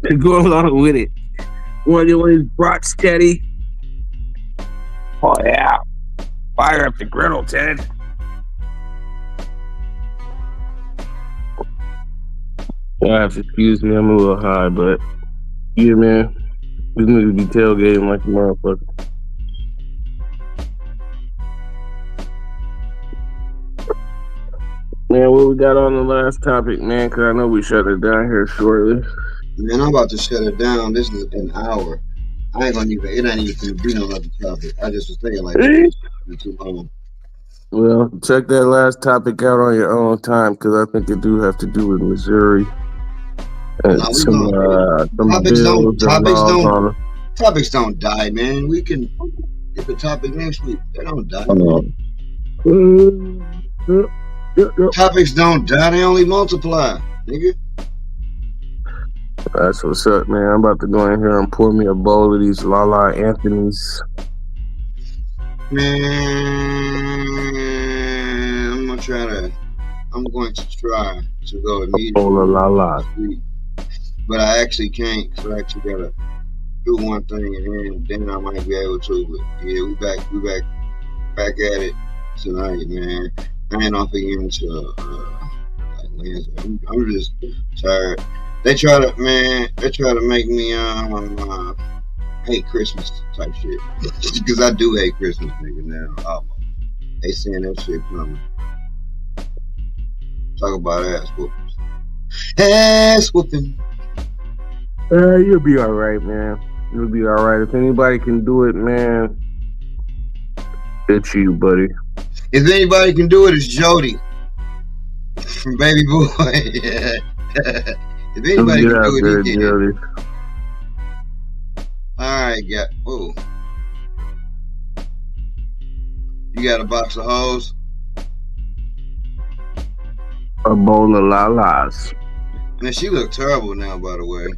to go along with it. Want these brats, Teddy? Oh, yeah. Fire up the griddle, Ted. You have to excuse me, I'm a little high, but yeah, man, these niggas be tailgating like a motherfucker. Man, what we got on the last topic, man? Because I know we shut it down here shortly. Man, I'm about to shut it down. This is an hour. I ain't gonna even. It ain't even gonna be no other topic. I just was thinking like that. Too long. Well, check that last topic out on your own time because I think it do have to do with Missouri and Nah, we some don't. bills. Topics don't die, man. We can get the topic next week. They don't die. Topics don't die. They only multiply, nigga. That's what's up, man. I'm about to go in here and pour me a bowl of these Lala Anthony's. Man, I'm going to try to go immediately. Bowl of Lala. But I actually can't, because I actually got to do one thing, and then I might be able to. But yeah, we back at it tonight, man. I ain't off again until like Wednesday. I'm just tired. They try to make me hate Christmas type shit. Because I do hate Christmas, nigga, now. They seeing that shit coming. Talk about ass whoopings. Ass whooping. You'll be alright, man. You'll be alright. If anybody can do it, man, it's you, buddy. If anybody can do it, it's Jody from Baby Boy. If anybody can do it, he can. Alright, ooh. You got a box of hoes? A bowl of Lalas. Man, she look terrible now, by the way.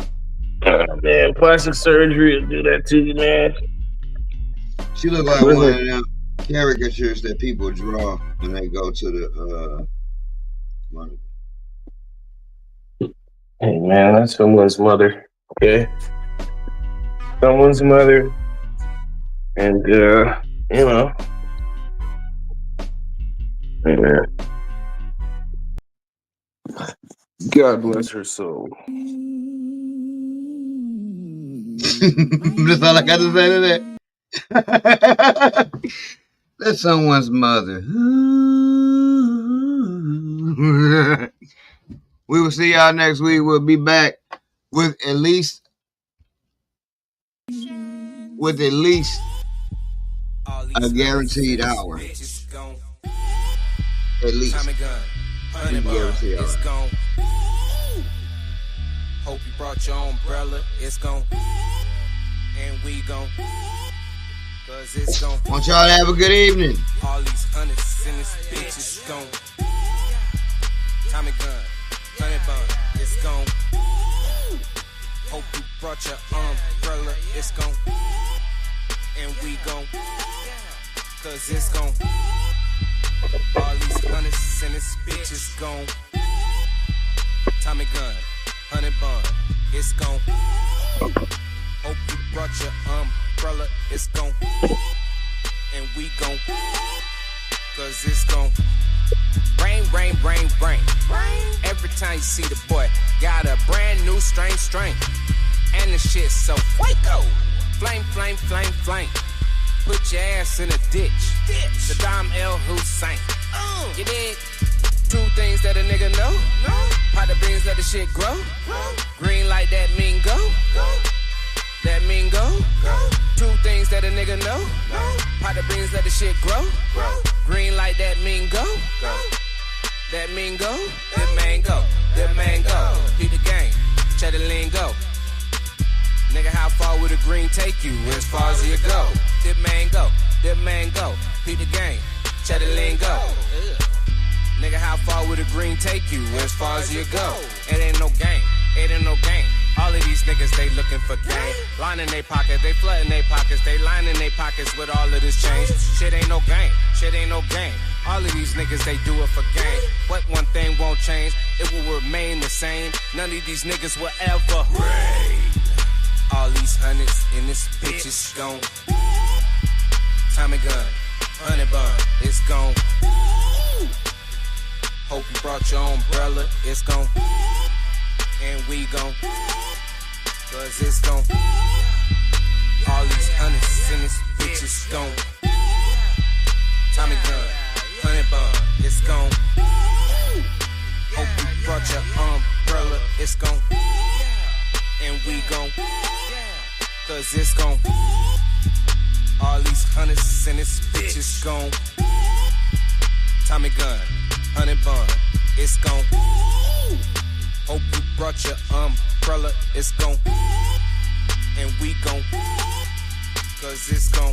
Man, plastic surgery will do that to you, man. She look like one of them caricatures that people draw when they go to the Hey, man, that's someone's mother, okay? Someone's mother. And, you know. Hey, man. God bless her soul. That's all I got to say to that. That's someone's mother. We will see y'all next week. We'll be back with at least a guaranteed hour. At least. Guaranteed hour. Hope you brought your umbrella. It's gone. And we gon'. Cause it's gone. Want y'all to have a good evening. All these hundreds and this bitch is gone. Tommy gun. Honey bun. It's gone. Hope you brought your umbrella. It's gone. And we gon'. Cause it's gone. All these hundreds and this bitch is gone. Tommy gun. Honey bun, it's gone. Hope you brought your umbrella, it's gone. And we gon', cause it's gone. Rain, rain, rain, rain. Every time you see the boy, got a brand new strain. And the shit so fuego. Flame, flame, flame, flame. Put your ass in a ditch. Saddam El Hussein. You dig? Two things that a nigga know. Pot the beans, let the shit grow. Green like that mean go. That mean go. Two things that a nigga know. Pot the beans, let the shit grow. Green like that mean go. That mean go. That mango. That mango. Beat the game. Cheddar lingo. Nigga, how far would a green take you? As far as you go. That mango. That mango. Beat the game. Cheddar lingo. Nigga, how far would a green take you? As far as you go. It ain't no game. It ain't no game. All of these niggas, they looking for game. Lining they pockets, they flooding they pockets. They lining they pockets with all of this change. Shit ain't no game. Shit ain't no game. All of these niggas, they do it for game. But one thing won't change. It will remain the same. None of these niggas will ever reign. All these hundreds in this bitch is gone. Tommy gun, honey bun, it's gone. Hope you brought your umbrella, it's gone. And we gon', cause it's gone. All these hundreds in this bitch is gone. Tommy gun, honey bun, it's gone. Hope you brought your umbrella, it's gone. And we gon', Cause it's gon' all these hundreds and this bitch is gon' Tommy gun, 100 bun, it's gon' hope you brought your umbrella, it's gon' and we gon' cause it's gon'